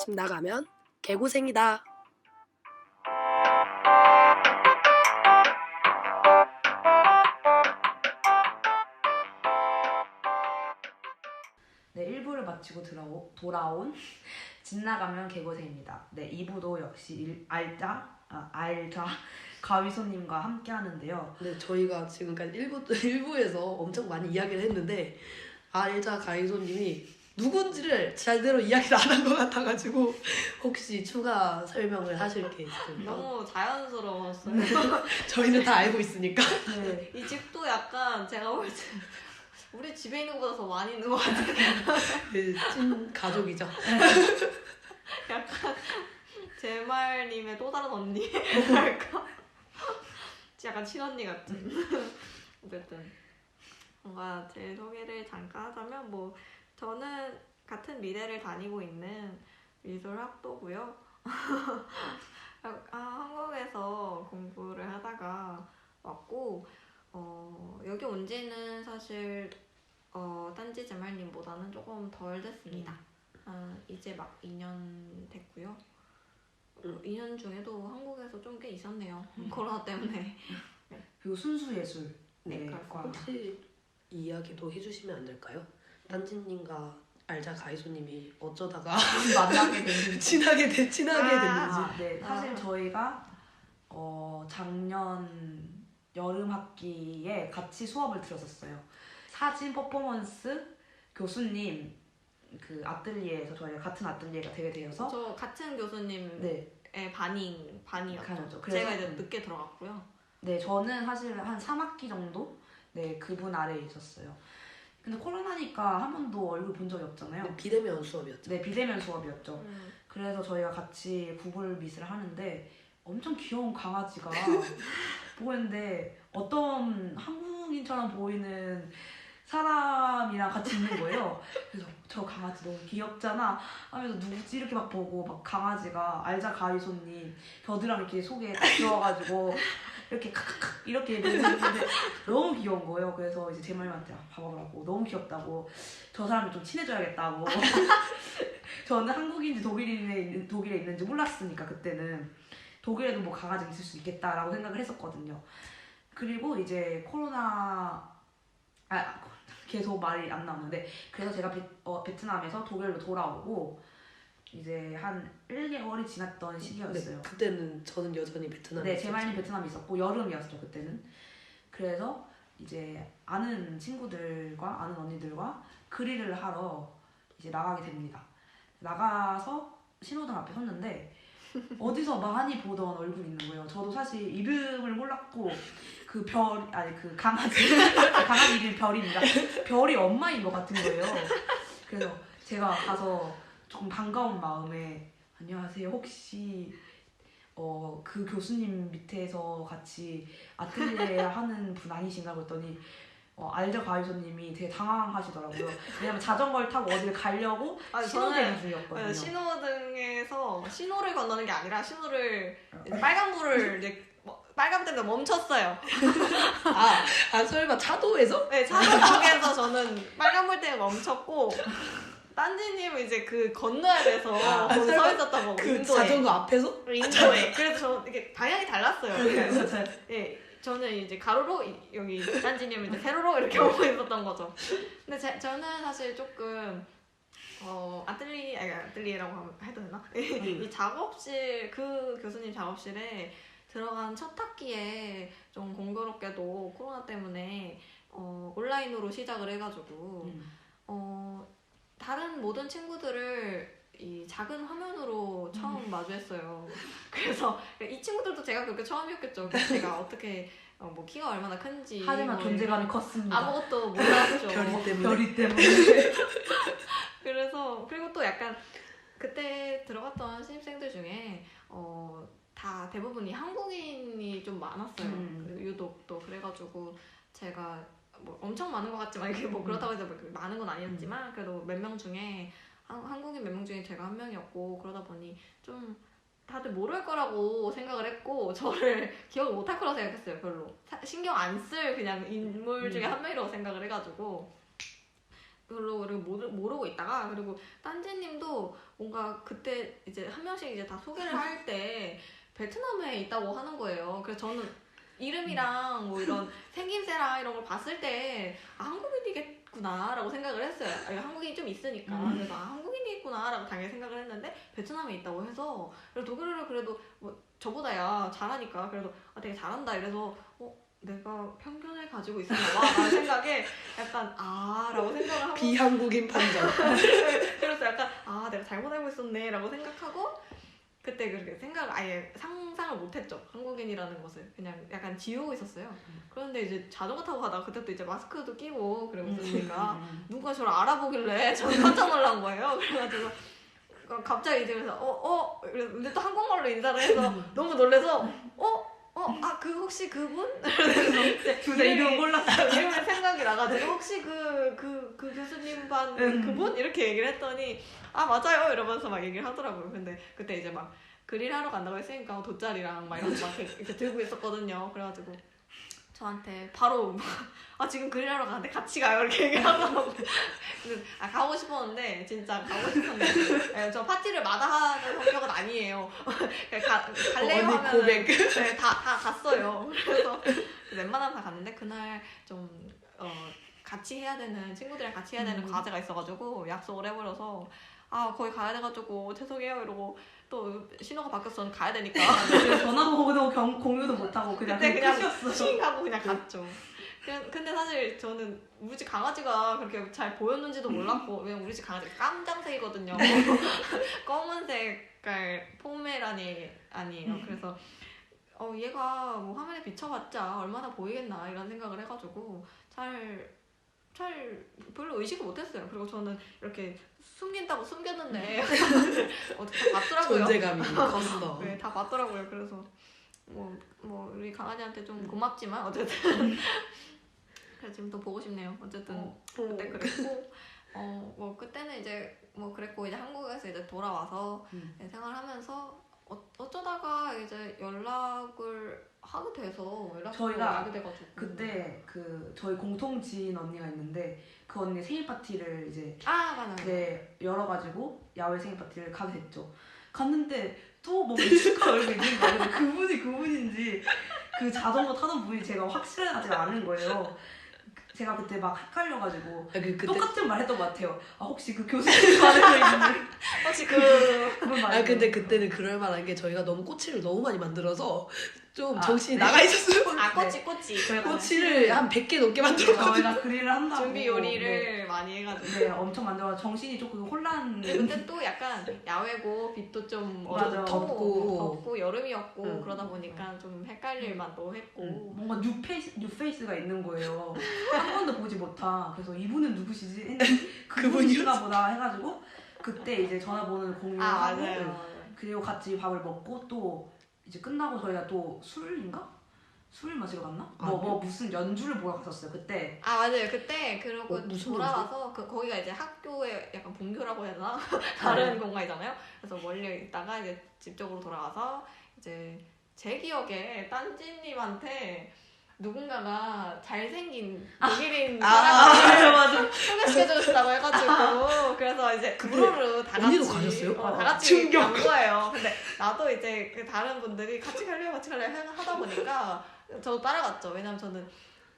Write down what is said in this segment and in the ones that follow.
집 나가면 개고생이다. 네, 1부를 마치고 돌아온 집 나가면 개고생입니다. 네, 2부도 역시 알자 가위손님과 함께 하는데요. 네, 저희가 지금까지 1부에서 엄청 많이 이야기를 했는데 알자 가이소님이 누군지를 제대로 이야기를 안 한 것 같아가지고 혹시 추가 설명을 하실 게 있을까요? 너무 자연스러웠어요. 저희는 다 알고 있으니까. 네, 이 집도 약간 제가 볼 때 우리 집에 있는 것보다 더 많이 있는 것 같아요. 네, 찐 가족이죠. 약간 제말님의 또 다른 언니랄까? 약간 친언니 같은. 어쨌든 뭔가 제 소개를 잠깐 하자면 뭐 저는 같은 미대를 다니고 있는 미술학도고요. 한국에서 공부를 하다가 왔고 여기 온 지는 사실 딴지 제말님보다는 조금 덜 됐습니다. 이제 막 2년 됐고요. 2년 중에도 한국에서 좀 꽤 있었네요. 코로나 때문에. 그리고 순수예술. 네, 과. 혹시 이 이야기도 해주시면 안 될까요? 딴지님과 알자 가이소님이 어쩌다가 만나게 됐는지. 친하게 됐는지. 네, 사실 저희가 작년 여름 학기에 같이 수업을 들었었어요. 사진 퍼포먼스 교수님 그 아뜰리에에서 저희가 같은 아뜰리에가 되게 되어서 저 같은 교수님의 네, 반이었죠. 그렇죠. 제가 이제 늦게 들어갔고요. 네, 저는 사실 한 3학기 정도 네, 그분 아래에 있었어요. 근데 코로나니까 한 번도 얼굴 본 적이 없잖아요. 네, 비대면 수업이었죠. 네, 비대면 수업이었죠. 그래서 저희가 같이 구글 미술 하는데 엄청 귀여운 강아지가 보이는데 어떤 한국인처럼 보이는 사람이랑 같이 있는 거예요. 그래서 저 강아지 너무 귀엽잖아 하면서 누구지 이렇게 막 보고 막 강아지가 알자 가위손님 겨드랑이 이렇게 속에 딱 들어와가지고 이렇게 카카카 이렇게 놀는데 너무 귀여운 거예요. 그래서 이제 제말님한테 봐봐라고 너무 귀엽다고 저 사람이 좀 친해져야겠다고 저는 한국인지 독일에 있는지 몰랐으니까 그때는 독일에도 뭐 강아지가 있을 수 있겠다라고 생각을 했었거든요. 그리고 이제 계속 말이 안 나오는데 그래서 제가 베트남에서 독일로 돌아오고 이제 한 1개월이 지났던 시기였어요. 네, 그때는 저는 여전히 베트남에 네, 제말님 베트남에 있었고 여름이었죠 그때는. 그래서 이제 아는 친구들과 아는 언니들과 그릴을 하러 이제 나가게 됩니다. 나가서 신호등 앞에 섰는데 어디서 많이 보던 얼굴이 있는 거예요. 저도 사실 이름을 몰랐고 그 강아지 이름이 별입니다. 별이 엄마인 것 같은 거예요. 그래서 제가 가서 조금 반가운 마음에 안녕하세요. 혹시 그 교수님 밑에서 같이 아틀리에 하는 분 아니신가 그랬더니 알자 가이소님이 되게 당황하시더라고요. 왜냐면 자전거를 타고 어디를 가려고 신호대기 중이었거든요. 신호등에서 신호를 건너는 게 아니라 신호를 빨간불을 이제 빨간 때문에 멈췄어요. 설마 차도에서? 네, 차도 쪽에서 저는 빨간불 때문에 멈췄고 딴지님은 이제 그 건너야 돼서 거기 서 있었던 거고 그 인도에. 자전거 앞에서? 인도에. 그래서 저 이게 방향이 달랐어요. 맞아요. 네, 저는 이제 가로로 여기 딴지님은 이제 세로로 이렇게 오고 있었던 거죠. 근데 저는 사실 조금 아틀리에라고 해도 되나? 이 작업실 그 교수님 작업실에 들어간 첫 학기에 좀 공교롭게도 코로나 때문에 온라인으로 시작을 해가지고 다른 모든 친구들을 이 작은 화면으로 처음 마주했어요. 그래서 이 친구들도 제가 그렇게 처음이었겠죠. 제가 어떻게 뭐 키가 얼마나 큰지 하지만 존재감이 컸습니다. 아무것도 몰랐죠. 별이 때문에. 그래서 그리고 또 약간 그때 들어갔던 신입생들 중에 다 대부분이 한국인이 좀 많았어요. 그리고 유독 또 그래가지고 제가 뭐 엄청 많은 것 같지만 이게 뭐 그렇다고 해서 뭐 많은 건 아니었지만 그래도 몇 명 중에 한국인 몇 명 중에 제가 한 명이었고 그러다 보니 좀 다들 모를 거라고 생각을 했고 저를 기억을 못할 거라고 생각했어요. 별로 신경 안 쓸 그냥 인물 중에 한 명이라고 생각을 해가지고 별로 모르고 있다가 그리고 딴지님도 뭔가 그때 이제 한 명씩 이제 다 소개를 할 때 베트남에 있다고 하는 거예요. 그래서 저는 이름이랑 뭐 이런 생김새랑 이런 걸 봤을 때 한국인이겠구나라고 생각을 했어요. 한국인이 좀 있으니까. 그래서 한국인이겠구나라고 당연히 생각을 했는데 베트남에 있다고 해서 그래서 독일어를 그래도 뭐 저보다야 잘하니까 그래도 되게 잘한다 이래서 내가 편견을 가지고 있었나 봐 라는 생각에 약간 라고 생각을 하고 비한국인 판정. 그래서 약간 내가 잘못 알고 있었네 라고 생각하고 그때 그렇게 생각을 아예 상상을 못했죠. 한국인이라는 것을 그냥 약간 지우고 있었어요. 그런데 이제 자전거 타고 가다가 그때도 이제 마스크도 끼고 그러고 있으니까 누가 저를 알아보길래 저는 깜짝 놀란 거예요. 그래가지고 갑자기 이제 그래서 근데 또 한국말로 인사를 해서 너무 놀래서 그 혹시 그분? 두세 이름 몰랐어요. 이름이 생각이 나가지고 혹시 그 교수님 반 그분? 이렇게 얘기를 했더니 맞아요 이러면서 막 얘기를 하더라고요. 근데 그때 이제 막 그릴 하러 간다고 했으니까 돗자리랑 막 이런 거 막 이렇게 들고 있었거든요. 그래가지고 저한테 바로 지금 그릴 하러 가는데 같이 가요 이렇게 얘기하더라고요. 근데 가고 싶었는데 진짜 가고 싶었는데 저 파티를 마다하는 성격은 아니에요. 갈래요 하면 고백. 네, 다 갔어요. 그래서 웬만하면 다 갔는데 그날 좀 같이 해야 되는 친구들이랑 같이 해야 되는 과제가 있어가지고 약속을 해버려서 거기 가야 돼가지고 죄송해요 이러고 또 신호가 바뀌어서 저는 가야 되니까 전화번호도 공유도 못하고 그냥 그때 그냥 끝이었어. 칭 하고 그냥 갔죠. 근데 사실 저는 우리 집 강아지가 그렇게 잘 보였는지도 몰랐고 왜냐면 우리 집 강아지가 깜장색이거든요. 검은 색깔 포메라니 아니에요. 그래서 얘가 뭐 화면에 비춰봤자 얼마나 보이겠나 이런 생각을 해가지고 잘 별로 의식을 못했어요. 그리고 저는 이렇게 숨긴다고 숨겼는데 다 봤더라고요. 존재감이 컸어. 네, 다 봤더라고요. 그래서 뭐 우리 강아지한테 좀 고맙지만 어쨌든 그래서 지금 또 보고 싶네요. 어쨌든 그때 그랬고 뭐 그때는 이제 뭐 그랬고 이제 한국에서 이제 돌아와서 생활하면서 어쩌다가 이제 연락을 하게 돼서 저희가 하게 돼가지고 그때 저희 공통 지인 언니가 있는데 그 언니 생일 파티를 이제 맞아요. 네 열어가지고 야외 생일 파티를 가게 됐죠. 갔는데 또 뭐 익숙한 얼굴이 있는 거예요. 근데 그분인지 그 자전거 타던 분이 제가 확실하지 않은 거예요. 제가 그때 막 헷갈려가지고 똑같은 말 했던 것 같아요. 혹시 그 교수님 말해서 있는지 혹시 그분 근데 그때는 그럴 만한 게 저희가 너무 꼬치를 너무 많이 만들어서 좀 정신이 나가 있었어요. 꼬치 꼬치를 한 100개 넘게 만들었거든요. 저희가 그릴을 한다고 준비 요리를 많이 해가지고 네 엄청 만들어 정신이 조금 혼란. 근데 또 약간 야외고 빛도 좀 맞아. 덥고 여름이었고 그러다 보니까 좀 헷갈릴 만도 했고 뭔가 뉴페이스가 있는 거예요. 한 번도 보지 못한. 그래서 이분은 누구시지? 했는데 그분인가 보다 해가지고 그때 이제 전화번호를 공유하고 맞아요. 그리고 같이 밥을 먹고 또 이제 끝나고 저희가 또 술 마시러 갔나? 뭐 무슨 연주를 보러 갔었어요 그때. 맞아요. 그때 그러고 무슨 돌아와서 거기가 이제 학교의 약간 본교라고 해야 되나? 다른 공간이잖아요. 그래서 멀리 있다가 이제 집 쪽으로 돌아와서 이제 제 기억에 딴지님한테 누군가가 잘생긴 독일인 사람을 소개시켜주고 싶다고 해가지고 그래서 이제 그거로 다 같이 언니도 가셨어요? 다 같이 간 거예요. 근데 나도 이제 그 다른 분들이 같이 갈래요 하다 보니까 저도 따라갔죠. 왜냐면 저는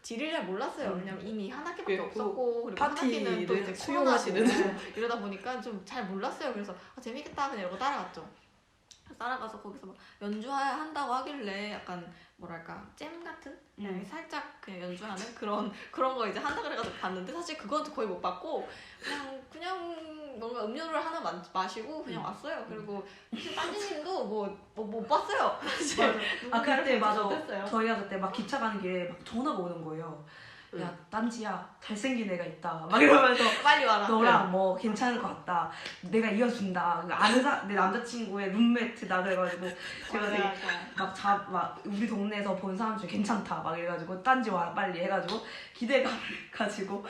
지리를 잘 몰랐어요. 왜냐면 이미 한 학기밖에 없었고 그리고 한 학기는 또 이제 수용하시는 이러다 보니까 좀 잘 몰랐어요. 그래서 재밌겠다 그냥 이러고 따라갔죠. 따라가서 거기서 막 연주한다고 하길래 약간 뭐랄까 잼 같은 그냥 살짝 그냥 연주하는 그런 거 이제 한다 그래가지고 봤는데 사실 그건 거의 못 봤고 그냥 뭔가 음료를 하나 마시고 그냥 왔어요. 그리고 딴지님도 뭐 못 봤어요. 그때 맞아. 저희가 그때 막 기차 가는 길에 막 전화가 오는 거예요. 야 딴지야 잘생긴 애가 있다 막 이러면서 빨리 와라. 너랑 뭐 괜찮을 것 같다. 내가 이어준다. 내 남자친구의 룸메이트다 그래가지고 제가 되게 막 우리 동네에서 본 사람 중에 괜찮다 막 이래가지고 딴지 와라 빨리 해가지고 기대감을 가지고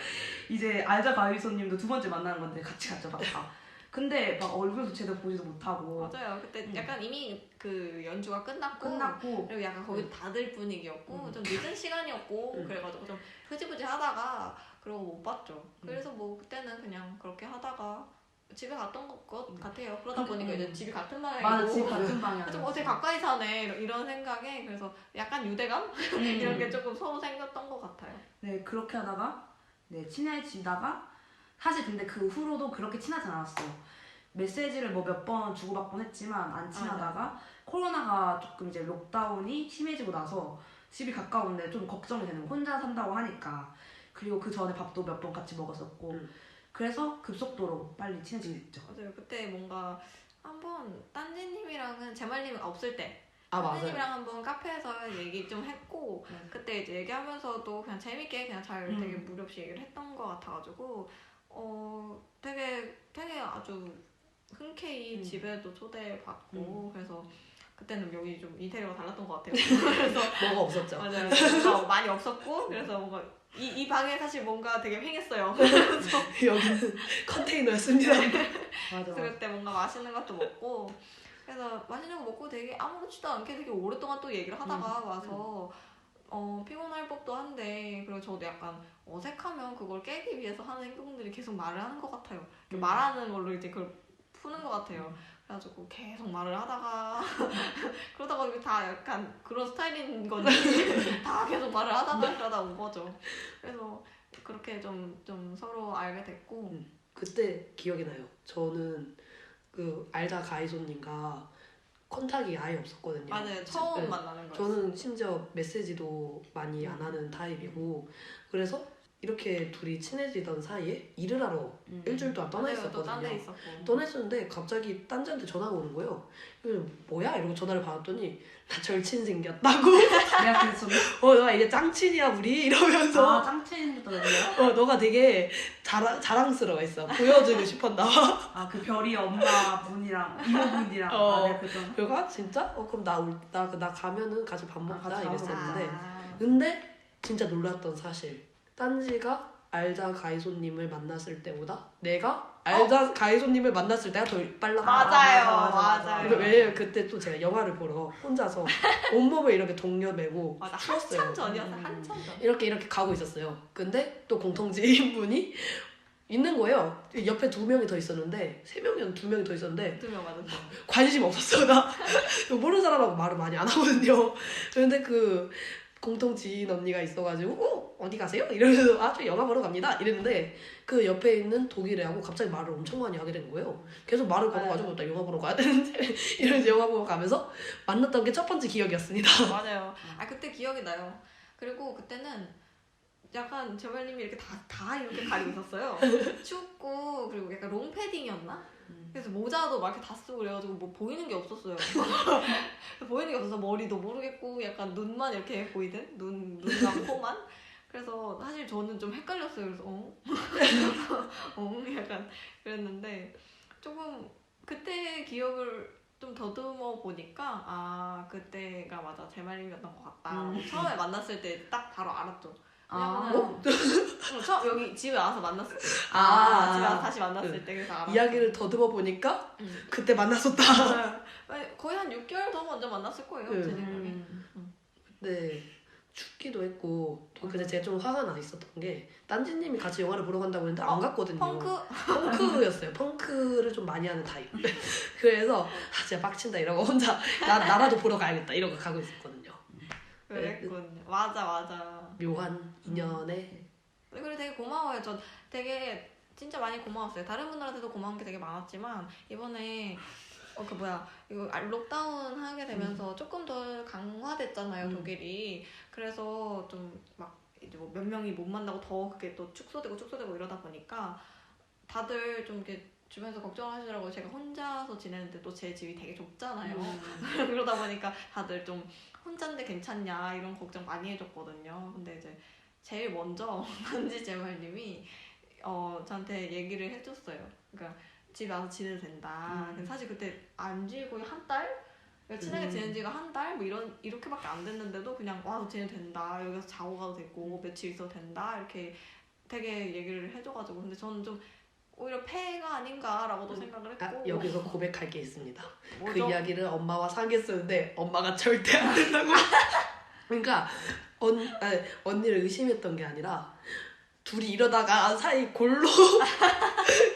이제 알자 가위손님도 두 번째 만나는 건데 같이 갔죠 막 다. 근데 막 얼굴도 제대로 보지도 못하고 맞아요. 그때 약간 이미 그 연주가 끝났고 그리고 약간 거기도 닫을 분위기였고 좀 늦은 시간이었고 그래가지고 좀 흐지부지 하다가 그러고 못 봤죠. 그래서 뭐 그때는 그냥 그렇게 하다가 집에 갔던 것 같아요. 그러다 보니까 이제 집이 같은 방이고 맞아, 집 같은 방이야. 좀 되게 가까이 사네 이런 생각에 그래서 약간 유대감 이런 게 조금 서로 생겼던 것 같아요. 네, 그렇게 하다가 네, 친해지다가 사실 근데 그 후로도 그렇게 친하지 않았어요. 메시지를 뭐 몇 번 주고받곤 했지만 안 친하다가 코로나가 조금 이제 록다운이 심해지고 나서 집이 가까운데 좀 걱정이 되는 거 혼자 산다고 하니까. 그리고 그 전에 밥도 몇 번 같이 먹었었고 그래서 급속도로 빨리 친해지게 됐죠. 맞아요. 그때 뭔가 한번 딴지님이랑은 제말님 없을 때 맞아요. 딴지님이랑 한번 카페에서 얘기 좀 했고 그때 이제 얘기하면서도 그냥 재밌게 그냥 잘 되게 무리 없이 얘기를 했던 것 같아가지고 되게 아주 흔쾌히 집에도 초대받고 그래서 그때는 여기 좀 인테리어가 달랐던 것 같아요. 그래서 뭐가 없었죠. 맞아요. 뭔가 많이 없었고 그래서 뭔가 이 방에 사실 뭔가 되게 횡했어요. 여기는 컨테이너였습니다. 맞아. 그래서 그때 뭔가 맛있는 것도 먹고 그래서 맛있는 거 먹고 되게 아무렇지도 않게 되게 오랫동안 또 얘기를 하다가 와서 피곤할 법도 한데 그리고 저도 약간 어색하면 그걸 깨기 위해서 하는 행동들이 계속 말을 하는 것 같아요. 말하는 걸로 이제 그걸 푸는 것 같아요. 그래가지고 계속 말을 하다가 그러다가 이게 다 약간 그런 스타일인 건지 다 계속 말을 하다가 그러다 온 거죠. 그래서 그렇게 좀 서로 알게 됐고 그때 기억이 나요. 저는 그 알다 가이소님과 컨택이 아예 없었거든요. 맞아요. 처음 네. 만나는 거예요. 저는 심지어 메시지도 많이 안 하는 타입이고 그래서 이렇게 둘이 친해지던 사이에 일을 하러 일주일 동안 떠나 맞아요. 또 딴 데 있었거든요. 있었고. 떠나 있었는데 갑자기 딴지한테 전화가 오는 거예요. 그래서 뭐야? 이러고 전화를 받았더니 나 절친 생겼다고. 내가 그랬어. 나 이제 짱친이야 우리 이러면서 짱친 생겼다는데요? 너가 되게 자랑스러워했어. 보여주고 싶었나 봐. 그 별이 엄마 분이랑 이모분이랑 내가 그랬던. 그가 진짜? 그럼 나 가면은 같이 밥 먹자 같이 이랬었는데 아. 근데 진짜 놀랐던 사실 딴지가 알다 가이소님을 만났을 때보다 내가 알다 가이소님을 만났을 때가 더 빨랐다. 맞아요. 왜냐면 그때 또 제가 영화를 보러 혼자서 온몸을 이렇게 동여매고 맞아. 추웠어요. 한참 전이었어. 한참 전. 이렇게 가고 있었어요. 근데 또 공통지인분이 있는 거예요. 옆에 2명이 더 있었는데 3명이었나 2명이 더 있었는데 2명 맞았죠. 관심 없었어. 나 모르는 사람하고 말을 많이 안 하거든요. 그런데 그 공통 지인 언니가 있어가지고 어디 가세요? 이러면서 저 영화 보러 갑니다. 이랬는데 그 옆에 있는 독일애하고 갑자기 말을 엄청 많이 하게 된 거예요. 계속 말을 걸어가지고 나 영화 보러 가야 되는데 이러면서 영화 보러 가면서 만났던 게 첫 번째 기억이었습니다. 맞아요. 그때 기억이 나요. 그리고 그때는 약간 제말님이 이렇게 다 이렇게 가리고 있었어요. 춥고 그리고 약간 롱패딩이었나? 그래서 모자도 막 이렇게 다 쓰고 그래가지고 뭐 보이는 게 없었어요. 보이는 게 없어서 머리도 모르겠고 약간 눈만 이렇게 보이든 눈과 코만. 그래서 사실 저는 좀 헷갈렸어요. 그래서 약간 그랬는데 조금 그때 기억을 좀 더듬어 보니까 그때가 맞아 제말님이었던 것 같다. 처음에 만났을 때 딱 바로 알았죠. 왜냐면은 처음 여기 집에 와서 만났을 때 집에 와서 다시 만났을 때 그래서 알았어. 이야기를 더듬어 보니까 그때 만났었다. 거의 한 6개월 더 먼저 만났을 거예요. 제 생각에. 네. 춥기도 했고 또 근데 제가 좀 화가 나 있었던 게 딴지님이 같이 영화를 보러 간다고 했는데 안 갔거든요. 펑크였어요. 펑크를 좀 많이 하는 타입. 그래서 진짜 빡친다 이러고 혼자 나라도 보러 가야겠다 이러고 가고 있었거든요. 그랬군요. 맞아. 묘한 인연에. 그리고 되게 고마워요. 저 되게 진짜 많이 고마웠어요. 다른 분들한테도 고마운 게 되게 많았지만 이번에 이거 록다운 하게 되면서 조금 더 강화됐잖아요, 독일이. 그래서 좀 막 이제 뭐 몇 명이 못 만나고 더 그게 또 축소되고 이러다 보니까 다들 좀 이렇게 주변에서 걱정하시더라고요. 제가 혼자서 지내는데 또 제 집이 되게 좁잖아요. 그러다 보니까 다들 좀 혼자인데 괜찮냐 이런 걱정 많이 해줬거든요. 근데 이제 제일 먼저 단지 제말님이 저한테 얘기를 해줬어요. 그러니까 집에 와서 지내도 된다. 근데 사실 그때 안 지 거의 한 달? 친하게 지낸 지가 한 달? 뭐 이렇게밖에 안 됐는데도 그냥 와서 지내도 된다. 여기서 자고 가도 되고 며칠 있어도 된다. 이렇게 되게 얘기를 해줘가지고 근데 저는 좀 오히려 폐가 아닌가라고도 생각을 했고. 아, 여기서 고백할 게 있습니다. 그 뭐죠? 이야기를 엄마와 상의했었는데 엄마가 절대 안 된다고. 그러니까 언니를 의심했던 게 아니라 둘이 이러다가 사이 골로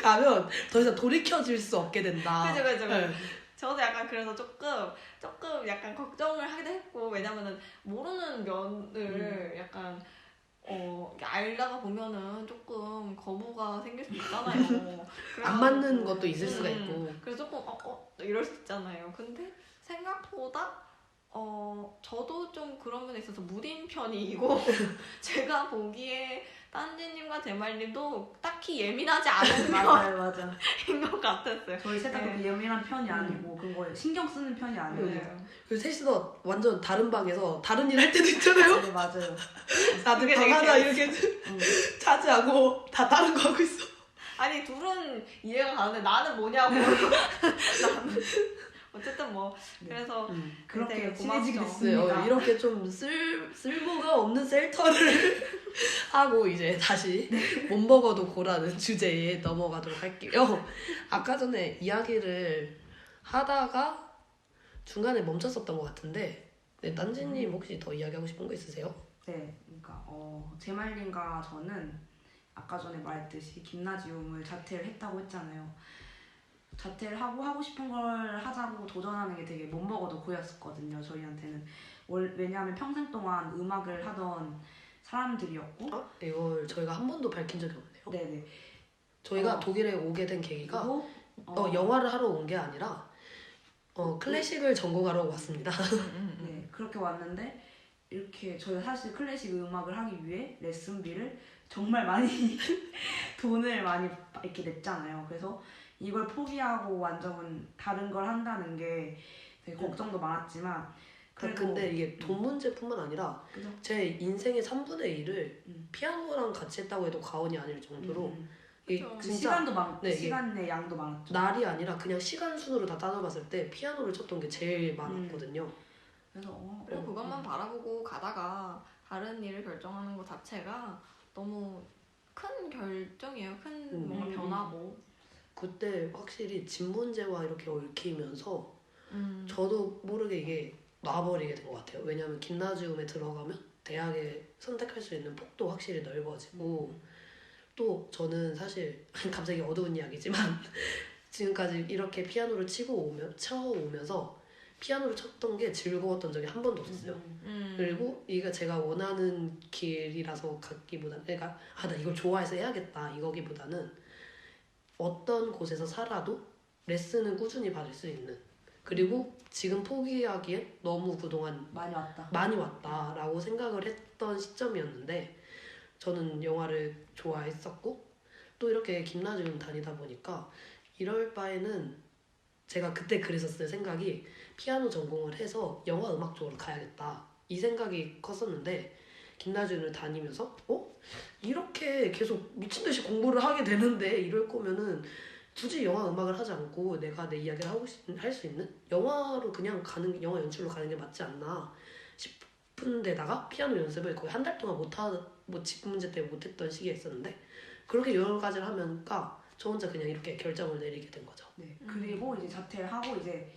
가면 더 이상 돌이켜질 수 없게 된다. 그죠. 네. 저도 약간 그래서 조금 약간 걱정을 하기도 했고, 왜냐면은 모르는 면을 약간 이렇게 알다가 보면은 조금 거부가 생길 수 있잖아요. 안 맞는 것도 있을 수가 있고. 그래서 조금 이럴 수 있잖아요. 근데 생각보다 저도 좀 그런 면에 있어서 무딘 편이고 제가 보기에 딴지님과 제말님도 딱히 예민하지 않은 맞아. 편인 것 같았어요. 저희 셋 다 네. 예민한 편이 아니고 그거에 신경 쓰는 편이 아니에요. 네. 그리고 셋이서 완전 다른 방에서 다른 일 할 때도 있잖아요. 네, 맞아요. 다들 그게 방 되게 하나 이렇게 차지하고 다 다른 거 하고 있어. 아니 둘은 이해가 가는데 나는 뭐냐고. 나는 어쨌든 뭐 네. 그래서 그렇게 되게 친해지게 고맙죠. 됐습니다. 이렇게 좀 쓸모가 없는 셀터를 하고 이제 다시 못 먹어도 고라는 주제에 넘어가도록 할게요. 아까 전에 이야기를 하다가 중간에 멈췄었던 것 같은데, 네, 딴지님 혹시 더 이야기하고 싶은 거 있으세요? 네, 그러니까 제말님과 저는 아까 전에 말했듯이 김나지움을 자퇴를 했다고 했잖아요. 자퇴를 하고 싶은 걸 하자고 도전하는 게 되게 못 먹어도 고였었거든요. 저희한테는 왜냐하면 평생 동안 음악을 하던 사람들이었고. 이걸 저희가 한 번도 밝힌 적이 없네요. 네네. 저희가 독일에 오게 된 계기가 그리고 영화를 하러 온 게 아니라 클래식을 전공하러 왔습니다. 네, 그렇게 왔는데 이렇게 저희가 사실 클래식 음악을 하기 위해 레슨비를 정말 많이 돈을 많이 이렇게 냈잖아요. 그래서 이걸 포기하고 완전 다른 걸 한다는 게 되게 걱정도 많았지만 그래도 근데 이게 돈 문제뿐만 아니라 그죠? 제 인생의 3분의 1을 음. 피아노랑 같이 했다고 해도 과언이 아닐 정도로 이 그쵸. 그 진짜 시간도 많 네, 이게 시간의 양도 많았죠. 날이 아니라 그냥 시간 순으로 다 따져봤을 때 피아노를 쳤던 게 제일 많았거든요. 그래서 그리고 그것만 바라보고 가다가 다른 일을 결정하는 것 자체가 너무 큰 결정이에요. 큰 뭔가 변화고. 그때 확실히 집 문제와 이렇게 얽히면서 저도 모르게 이게 놔버리게 된 것 같아요. 왜냐하면 김나지움에 들어가면 대학에 선택할 수 있는 폭도 확실히 넓어지고 또 저는 사실 갑자기 어두운 이야기지만 지금까지 이렇게 피아노를 쳐오면서 피아노를 쳤던 게 즐거웠던 적이 한 번도 없었어요. 그리고 이게 제가 원하는 길이라서 갖기보다는 그러니까 나 이걸 좋아해서 해야겠다 이거기보다는 어떤 곳에서 살아도 레슨은 꾸준히 받을 수 있는, 그리고 지금 포기하기엔 너무 그동안 많이 왔다라고 생각을 했던 시점이었는데 저는 영화를 좋아했었고 또 이렇게 김나지움 다니다 보니까 이럴 바에는 제가 그때 그랬었어요. 생각이 피아노 전공을 해서 영화 음악 쪽으로 가야겠다 이 생각이 컸었는데 김나지움을 다니면서 이렇게 계속 미친듯이 공부를 하게 되는데 이럴 거면은 굳이 영화 음악을 하지 않고 내가 내 이야기를 할 수 있는 영화로 그냥 영화 연출로 가는 게 맞지 않나 싶은 데다가 피아노 연습을 거의 한 달 동안 집 문제 때문에 못했던 시기가 있었는데 그렇게 여러 가지를 하면서 저 혼자 그냥 이렇게 결정을 내리게 된 거죠. 네. 그리고 이제 자퇴를 하고 이제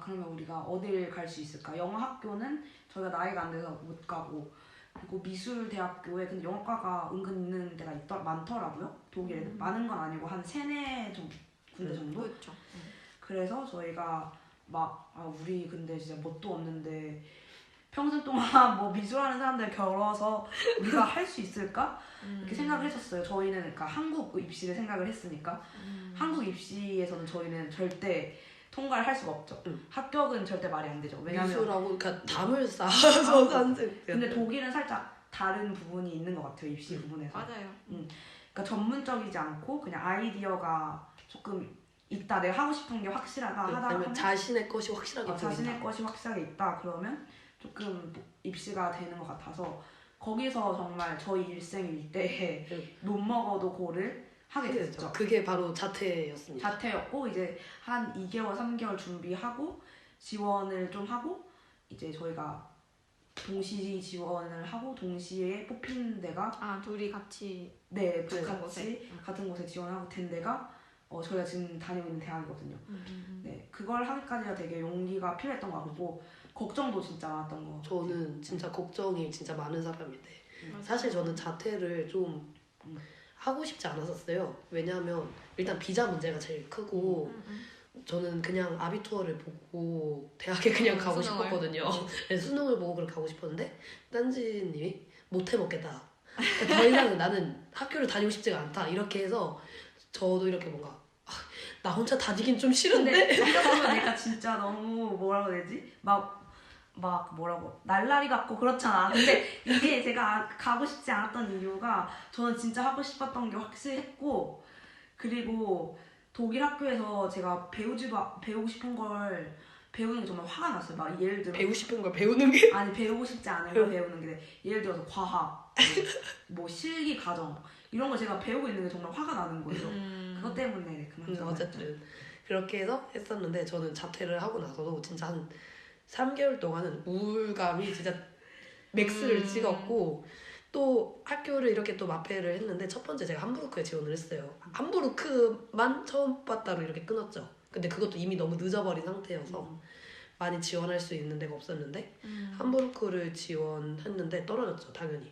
그러면 우리가 어딜 갈 수 있을까? 영화 학교는 저희가 나이가 안 돼서 못 가고, 그리고 미술대학교에 근데 영화과가 은근 있는 데가 많더라고요. 독일에는 많은 건 아니고 한 3-4 군데 정도. 그렇죠. 그래서 저희가 우리 근데 진짜 뭣도 없는데 평생 동안 뭐 미술하는 사람들 겨뤄서 우리가 할 수 있을까? 이렇게 생각을 했었어요. 저희는 그러니까 한국 입시를 생각을 했으니까 한국 입시에서는 저희는 절대 통과를 할 수가 없죠. 합격은 절대 말이 안 되죠. 왜냐면 미술하고 그러니까 담을 쌓아서 산책. 근데 독일은 살짝 다른 부분이 있는 것 같아요. 입시 부분에서. 맞아요. 그러니까 전문적이지 않고 그냥 아이디어가 조금 있다. 내가 하고 싶은 게 확실하다 하다 아니면 자신의 것이 확실하게 보인다. 자신의 것이 확실하게 있다. 그러면 조금 입시가 되는 것 같아서 거기서 정말 저희 일생일 때 못 먹어도 고를 하게 됐죠. 그게 바로 자퇴였습니다. 자퇴였고 이제 한 2개월, 3개월 준비하고 지원을 좀 하고 이제 저희가 동시 지원을 하고 동시에 뽑힌 데가 아 둘이 같이 네, 같은 곳에? 같은 곳에 지원하고 된 데가 저희가 지금 다니고 있는 대학이거든요. 네, 그걸 하기까지가 되게 용기가 필요했던 것 같고 걱정도 진짜 많았던 거. 저는 진짜 걱정이 진짜 많은 사람인데 맞아요. 사실 저는 자퇴를 좀 하고 싶지 않았었어요. 왜냐하면 일단 비자 문제가 제일 크고 저는 그냥 아비투어를 보고 대학에 그냥 가고 수능을? 싶었거든요. 네, 수능을 보고 그렇게 가고 싶었는데 딴지님이 못 해먹겠다. 더 이상은 나는 학교를 다니고 싶지가 않다. 이렇게 해서 저도 이렇게 뭔가 나 혼자 다니긴 좀 싫은데? 근데 생각해보면 내가 진짜 너무 뭐라고 해야 되지? 막 뭐라고 날라리 같고 그렇잖아. 근데 이게 제가 가고 싶지 않았던 이유가 저는 진짜 하고 싶었던 게 확실했고 그리고 독일 학교에서 제가 배우고 싶은 걸 배우는 게 정말 화가 났어요. 막 예를 들어 배우고 싶은 걸 배우는 게 아니 배우고 싶지 않은 걸 배우는 게 예를 들어서 과학, 뭐 실기 과정 이런 걸 제가 배우고 있는 게 정말 화가 나는 거예요. 그것 때문에 그만. 어쨌든 그렇게 해서 했었는데 저는 자퇴를 하고 나서도 진짜 한 3개월 동안은 우울감이 진짜 맥스를 찍었고 또 학교를 이렇게 또 마페를 했는데 첫 번째 제가 함부르크에 지원을 했어요. 함부르크만 처음 봤다로 이렇게 끊었죠. 근데 그것도 이미 너무 늦어버린 상태여서 많이 지원할 수 있는 데가 없었는데 함부르크를 지원했는데 떨어졌죠. 당연히.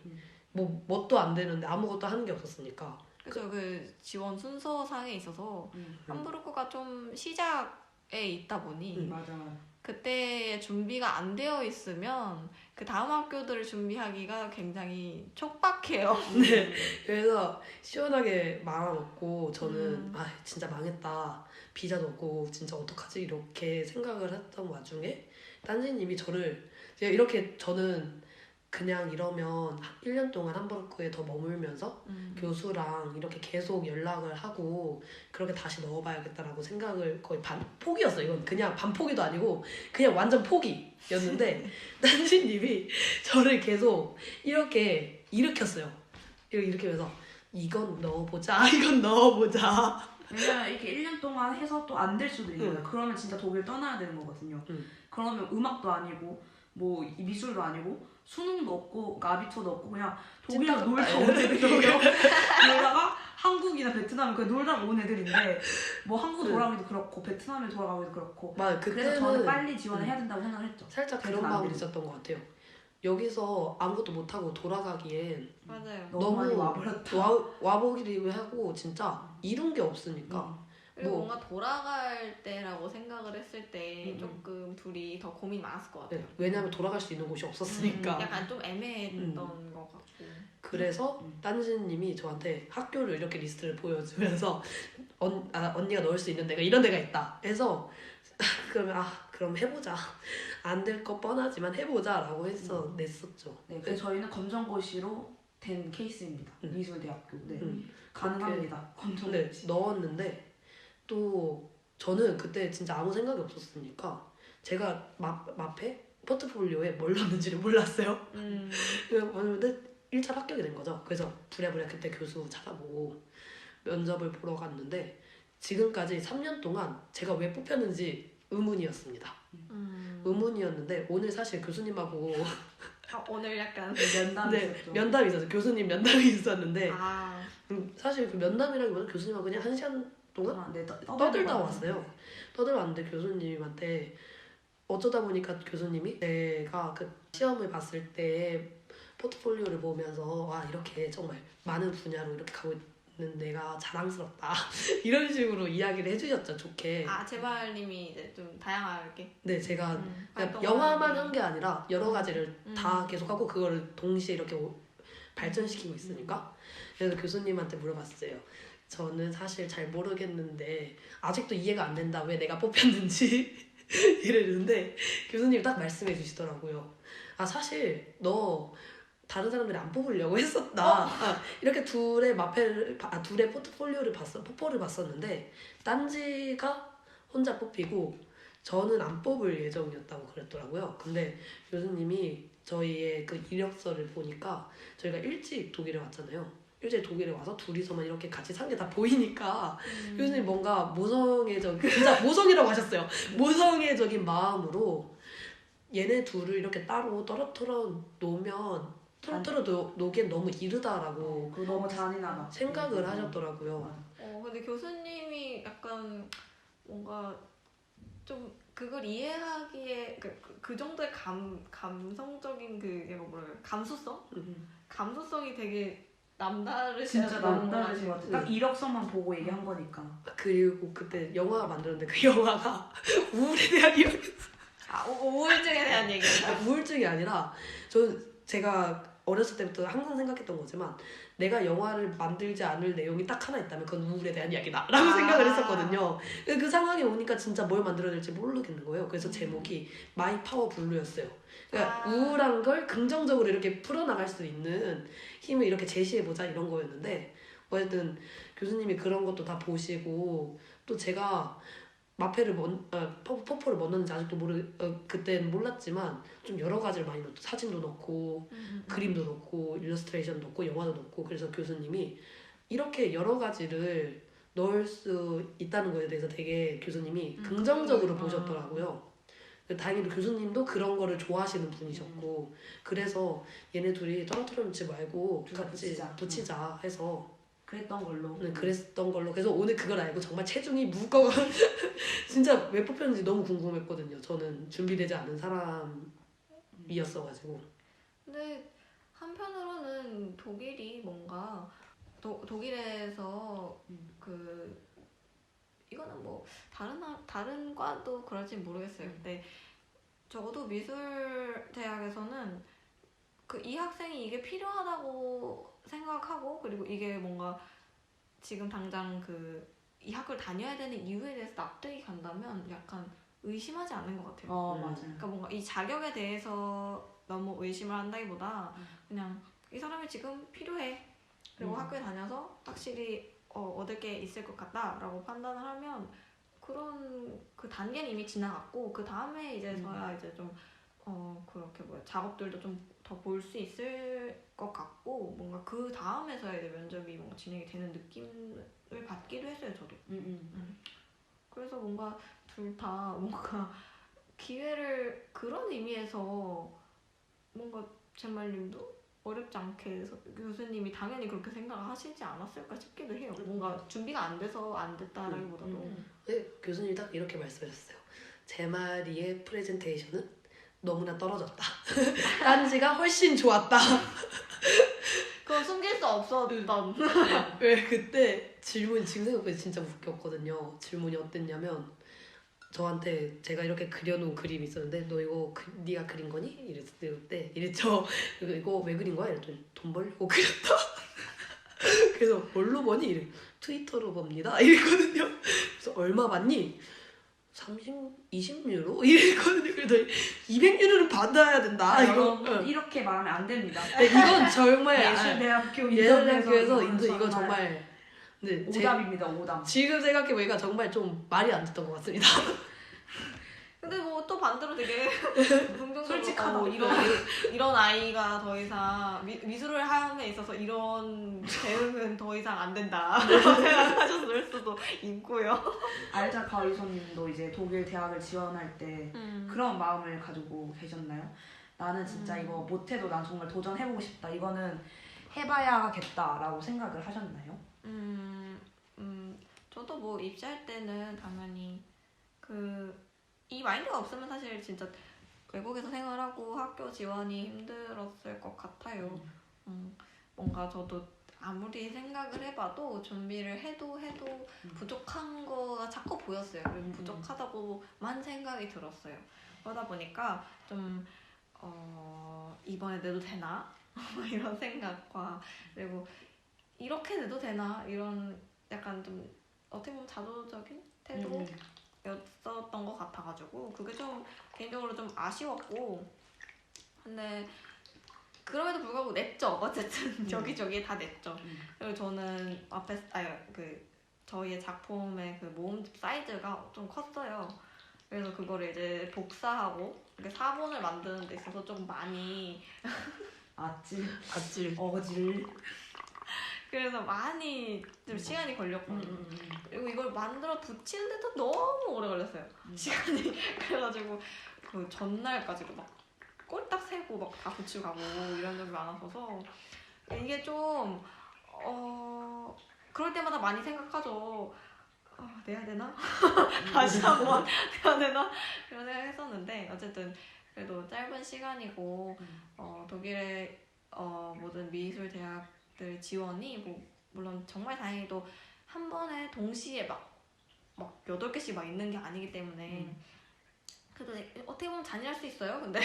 뭐 뭣도 안 되는데 아무것도 하는 게 없었으니까. 그래서 그 지원 순서상에 있어서 함부르크가 좀 시작에 있다 보니 맞아. 그때 준비가 안 되어 있으면 그 다음 학교들을 준비하기가 굉장히 촉박해요. 네. 그래서 시원하게 말아먹고 저는 아 진짜 망했다. 비자도 없고 진짜 어떡하지 이렇게 생각을 했던 와중에 딴지님이 저를 이렇게 저는 그냥 이러면 1년 동안 함부르크에 더 머물면서 교수랑 이렇게 계속 연락을 하고 그렇게 다시 넣어봐야겠다라고 생각을 거의 포기였어요. 이건 그냥 반포기도 아니고 그냥 완전 포기였는데 딴지님이 저를 계속 이렇게 일으켰어요. 일으키면서 이건 넣어보자 이건 넣어보자. 왜냐면 이렇게 1년 동안 해서 또 안 될 수도 있는 거예요. 그러면 진짜 독일 떠나야 되는 거거든요. 그러면 음악도 아니고 뭐 미술도 아니고 수능도 없고 아비투어도 없고 그냥 독일에서 놀다 온 애들이에요. 놀다가 한국이나 베트남은 그냥 놀다 온 애들인데 뭐 한국 돌아가기도 그렇고 베트남에 돌아가기도 그렇고 맞아, 그래서 저는 빨리 지원을 해야 된다고 생각을 했죠. 살짝 그런 마음이 있었던 것 같아요. 여기서 아무것도 못하고 돌아가기엔 맞아요. 너무 많이 와버렸다. 와보기도 하고 진짜 이룬 게 없으니까 그리고 뭐, 뭔가 돌아갈 때라고 생각을 했을 때 조금 둘이 더 고민이 많았을 것 같아요. 네, 왜냐면 돌아갈 수 있는 곳이 없었으니까. 약간 좀 애매했던 것 같고. 그래서 딴지님이 저한테 학교를 이렇게 리스트를 보여주면서 언니가 넣을 수 있는 데가 이런 데가 있다 해서 그러면 그럼 해보자. 안 될 거 뻔하지만 해보자라고 해서 냈었죠. 네, 그래서 저희는 검정고시로 된 케이스입니다. 미술대학교. 네. 가능합니다. 네, 검정고시. 넣었는데 또 저는 그때 진짜 아무 생각이 없었으니까 제가 마페 포트폴리오에 뭘 넣는지를 몰랐어요. 그런데 1차 합격이 된 거죠. 그래서 부랴부랴 그때 교수 찾아보고 면접을 보러 갔는데 지금까지 3년 동안 제가 왜 뽑혔는지 의문이었습니다. 의문이었는데 오늘 사실 교수님하고 오늘 약간 면담이 네, 있었죠. 면담이 있었어요. 교수님 면담이 있었는데 아 사실 그 면담이라기보다 교수님하고 그냥 1시간 동안 네, 떠들다 왔어요. 떠들다 왔는데 교수님한테 어쩌다 보니까 교수님이 제가 그 시험을 봤을 때 포트폴리오를 보면서 와 이렇게 정말 많은 분야로 이렇게 가고 있는 내가 자랑스럽다 이런 식으로 이야기를 해주셨죠. 좋게. 제발님이 이제 좀 다양하게. 네, 제가 그냥 활동을 영화만 하는 한 게 아니라 여러 가지를 다 계속하고 그거를 동시에 이렇게 발전시키고 있으니까 그래서 교수님한테 물어봤어요. 저는 사실 잘 모르겠는데 아직도 이해가 안 된다. 왜 내가 뽑혔는지 이랬는데 교수님이 딱 말씀해 주시더라고요. 사실 너 다른 사람들이 안 뽑으려고 했었다. 이렇게 둘의 둘의 포트폴리오를 포포를 봤었는데 딴지가 혼자 뽑히고 저는 안 뽑을 예정이었다고 그랬더라고요. 근데 교수님이 저희의 그 이력서를 보니까 저희가 일찍 독일에 왔잖아요. 일찍 독일에 와서 둘이서만 이렇게 같이 산 게 다 보이니까 교수님 뭔가 진짜 모성이라고 하셨어요. 모성애적인 마음으로 얘네 둘을 이렇게 따로 떨어뜨려 놓으면 떨어뜨려 놓기엔 너무 이르다라고 그거 너무 잔인하다. 생각을 하셨더라고요. 근데 교수님이 약간 뭔가 좀 그걸 이해하기에 그 정도의 감성적인 그 얘가 뭐라 그래 감수성? 감수성이 되게 남다르시다. 진짜 남다르신 것 같아. 딱 이력서만 보고 얘기한 거니까. 그리고 그때 영화 만들었는데 그 영화가 우울에 대한 이야기였어요. 우울증에 대한 얘기예요. 우울증이 아니라 제가 어렸을 때부터 항상 생각했던 거지만 내가 영화를 만들지 않을 내용이 딱 하나 있다면 그건 우울에 대한 이야기다 라고 생각을 했었거든요. 그 상황에 오니까 진짜 뭘 만들어야 될지 모르겠는 거예요. 그래서 제목이 마이 파워 블루였어요. 그러니까 우울한 걸 긍정적으로 이렇게 풀어나갈 수 있는 힘을 이렇게 제시해보자 이런 거였는데 어쨌든 교수님이 그런 것도 다 보시고 또 제가 마페를 퍼포를 넣었는지 아직도 그때는 몰랐지만 좀 여러 가지를 많이 넣었죠. 사진도 넣고 그림도 넣고 일러스트레이션 넣고 영화도 넣고 그래서 교수님이 이렇게 여러 가지를 넣을 수 있다는 거에 대해서 되게 교수님이 긍정적으로 보셨더라고요. 다행히도 교수님도 그런 거를 좋아하시는 분이셨고 그래서 얘네 둘이 떨어뜨려 놓지 말고 같이 붙이자 해서 그랬던 걸로. 네, 그랬던 걸로. 그래서 오늘 그걸 알고 정말 체중이 무거워. 진짜 왜 뽑혔는지 너무 궁금했거든요. 저는 준비되지 않은 사람이었어가지고. 근데 한편으로는 독일이 뭔가 독일에서 이거는 뭐 다른 과도 그럴지 모르겠어요. 근데 적어도 미술 대학에서는 이 학생이 이게 필요하다고 생각하고 그리고 이게 뭔가 지금 당장 이 학교를 다녀야 되는 이유에 대해서 납득이 간다면 약간 의심하지 않는 것 같아요. 맞아요. 그러니까 뭔가 이 자격에 대해서 너무 의심을 한다기보다 그냥 이 사람이 지금 필요해. 그리고 학교에 다녀서 확실히 얻을 게 있을 것 같다라고 판단을 하면 그런 그 단계는 이미 지나갔고 그 다음에 이제서야 이제 좀 그렇게 작업들도 좀 더 볼 수 있을 것 같고 뭔가 그 다음에서야 이제 면접이 뭔가 진행이 되는 느낌을 받기도 했어요 저도. 그래서 뭔가 둘 다 뭔가 기회를 그런 의미에서 뭔가 젠말님도 어렵지 않게 해서 교수님이 당연히 그렇게 생각을 하시지 않았을까 싶기도 해요. 뭔가 준비가 안 돼서 안 됐다라기보다도. 네, 교수님이 딱 이렇게 말씀하셨어요. 제마리의 프레젠테이션은 너무나 떨어졌다. 딴지가 훨씬 좋았다. 그건 숨길 수 없었던. 왜 그때 질문이 지금 생각보다 진짜 웃겼거든요. 질문이 어땠냐면 저한테 제가 이렇게 그려놓은 그림이 있었는데 너 이거 네가 그린 거니? 이랬죠. 이거 왜 그린 거야? 이랬더니 돈 벌려고 그렸다. 그래서 뭘로 버니? 이래. 트위터로 봅니다. 이랬거든요. 그래서 얼마 받니? 20유로? 이랬거든요. 그래서 200유로는 받아야 된다. 이렇게 말하면 안 됩니다. 이건 정말 예술대학교에서 이거 정말 네, 오답입니다. 오답. 지금 생각해보니까 정말 좀 말이 안 됐던 것 같습니다. 근데 뭐 또 반대로 되게 긍정적으로 솔직하다. 이런 아이가 더 이상 미술을 함에 있어서 이런 대응은 더 이상 안 된다 생각하셨을 수도 있고요. 알자 가이소님도 이제 독일 대학을 지원할 때 그런 마음을 가지고 계셨나요? 나는 진짜 이거 못해도 난 정말 도전해보고 싶다. 이거는 해봐야겠다라고 생각을 하셨나요? 저도 뭐 입시할 때는 당연히 이 마인드가 없으면 사실 진짜 외국에서 생활하고 학교 지원이 힘들었을 것 같아요. 뭔가 저도 아무리 생각을 해봐도 준비를 해도 부족한 거가 자꾸 보였어요. 부족하다고만 생각이 들었어요. 그러다 보니까 좀 이번에 내도 되나? 이런 생각과 그리고 이렇게 내도 되나? 이런 약간 좀 어떻게 보면 자조적인 태도였었던 것 같아가지고 그게 좀 개인적으로 좀 아쉬웠고 근데 그럼에도 불구하고 냈죠. 어쨌든 저기저기에 다 냈죠. 그리고 저는 저희의 작품의 그 모음집 사이즈가 좀 컸어요. 그래서 그거를 이제 복사하고 사본을 만드는 데 있어서 좀 많이 아찔 어질 그래서 많이 좀 시간이 걸렸거든요. 그리고 이걸 만들어 붙이는데도 너무 오래 걸렸어요. 시간이. 그래가지고 그 전날까지도 막 꼴딱 세고 막 다 고치고 가고 이런 적이 많아서 이게 좀 그럴 때마다 많이 생각하죠. 내야 되나? 다시 한번 내야 되나? 그런 생각 했었는데 어쨌든 그래도 짧은 시간이고 독일의 모든 미술 대학들 지원이 뭐 물론 정말 다행히도 한 번에 동시에 막 8개씩 막 있는 게 아니기 때문에 그래도 어떻게 보면 잔인할 수 있어요. 근데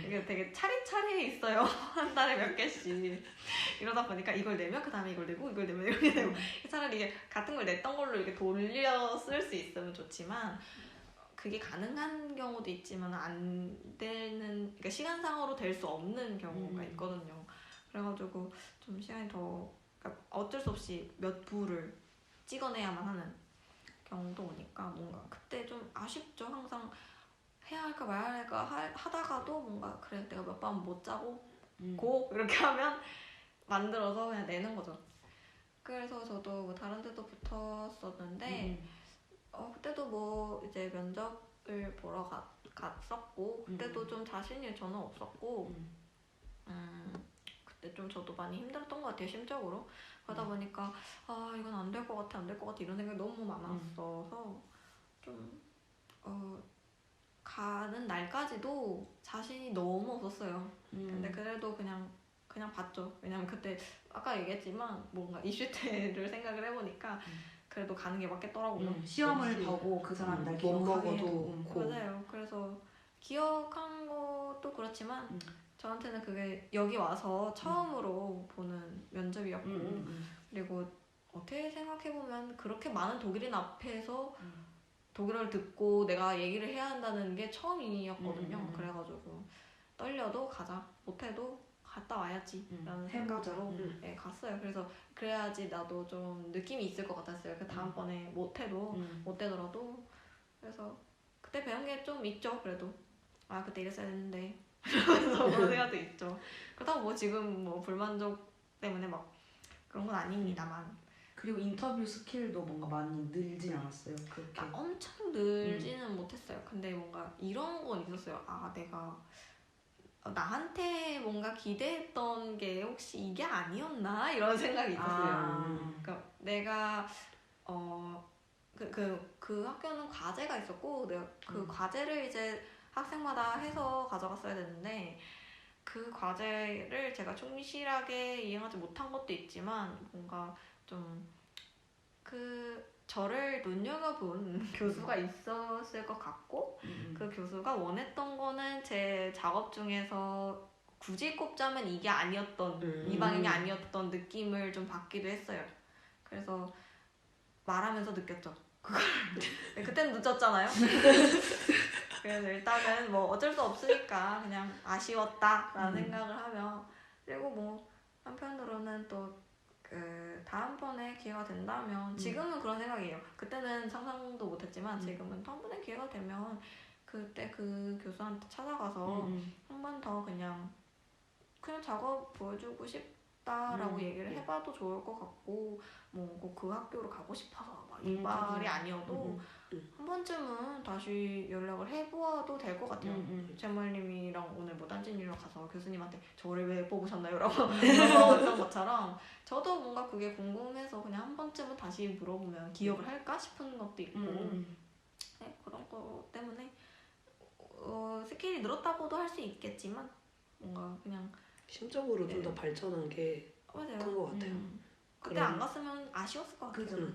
이게 되게 차례차례 있어요. 한 달에 몇 개씩. 이러다 보니까 이걸 내면 그 다음에 이걸 내고 이걸 내면 이렇게 되고 차라리 이게 같은 걸 냈던 걸로 이렇게 돌려 쓸 수 있으면 좋지만 그게 가능한 경우도 있지만 안 되는 그러니까 시간상으로 될 수 없는 경우가 있거든요. 그래가지고 좀 시간이 더 그러니까 어쩔 수 없이 몇 부를 찍어내야만 하는 경우도 오니까 뭔가 그때 좀 아쉽죠. 항상 해야 할까 말아야 할까 하다가도 뭔가 그래 내가 몇 번 못 자고 고 이렇게 하면 만들어서 그냥 내는 거죠. 그래서 저도 뭐 다른 데도 붙었었는데 그때도 뭐 이제 면접을 보러 갔었고 그때도 좀 자신이 저는 없었고 그때 좀 저도 많이 힘들었던 것 같아요. 심적으로. 그러다 보니까 이건 안 될 것 같아 안 될 것 같아 이런 생각이 너무 많았어서 좀 가는 날까지도 자신이 너무 없었어요. 근데 그래도 그냥 봤죠. 왜냐면 그때 아까 얘기했지만 뭔가 이슈 때를 생각을 해보니까 그래도 가는 게 맞겠더라고요. 시험을 보고 그 사람이 날 기억하게 해도 맞아요. 그래서 기억한 것도 그렇지만 저한테는 그게 여기 와서 처음으로 보는 면접이었고 그리고 어떻게 생각해보면 그렇게 많은 독일인 앞에서 독일어를 듣고 내가 얘기를 해야 한다는 게 처음이었거든요. 그래가지고 떨려도 가자, 못해도 갔다 와야지 라는 생각으로 네, 갔어요. 그래서 그래야지 나도 좀 느낌이 있을 것 같았어요. 그 다음번에 못해도 못 되더라도 그래서 그때 배운 게 좀 있죠. 그래도 그때 이랬어야 했는데 그래서 그런 생각도 있죠. 그렇다고 뭐 지금 뭐 불만족 때문에 막 그런 건 아닙니다만 그리고 인터뷰 스킬도 뭔가 많이 늘진 않았어요. 그렇게 엄청 늘지는 못했어요. 근데 뭔가 이런 건 있었어요. 내가 나한테 뭔가 기대했던 게 혹시 이게 아니었나 이런 생각이 있었어요. 그러니까 내가 그 학교는 과제가 있었고 내가 그 과제를 이제 학생마다 해서 가져갔어야 되는데 그 과제를 제가 충실하게 이행하지 못한 것도 있지만 뭔가 좀 저를 눈여겨본 교수가 있었을 것 같고 그 교수가 원했던 거는 제 작업 중에서 굳이 꼽자면 이게 아니었던 이 방향이 아니었던 느낌을 좀 받기도 했어요. 그래서 말하면서 느꼈죠. 그걸 그때는 늦었잖아요. 그래서 일단은 뭐 어쩔 수 없으니까 그냥 아쉬웠다라는 생각을 하며 그리고 뭐 한편으로는 또 다음번에 기회가 된다면 지금은 그런 생각이에요. 그때는 상상도 못했지만 지금은 다음번에 기회가 되면 그때 그 교수한테 찾아가서 한 번 더 그냥 작업 보여주고 싶다라고 얘기를 해봐도 좋을 것 같고 뭐 꼭 그 학교로 가고 싶어서 막 이 말이 아니어도 한 번쯤은 다시 연락을 해보아도 될 것 같아요. 재물님이랑 오늘 뭐 딴짓 일로 가서 교수님한테 저를 왜 뽑으셨나요? 라고 물어봤던 것처럼 저도 뭔가 그게 궁금해서 그냥 한 번쯤은 다시 물어보면 기억을 할까 싶은 것도 있고 네, 그런 거 때문에 스킬이 늘었다고도 할 수 있겠지만 뭔가 그냥 심적으로 좀 더 발전한 게 큰 것 같아요. 그때 안 갔으면 아쉬웠을 것 같아요.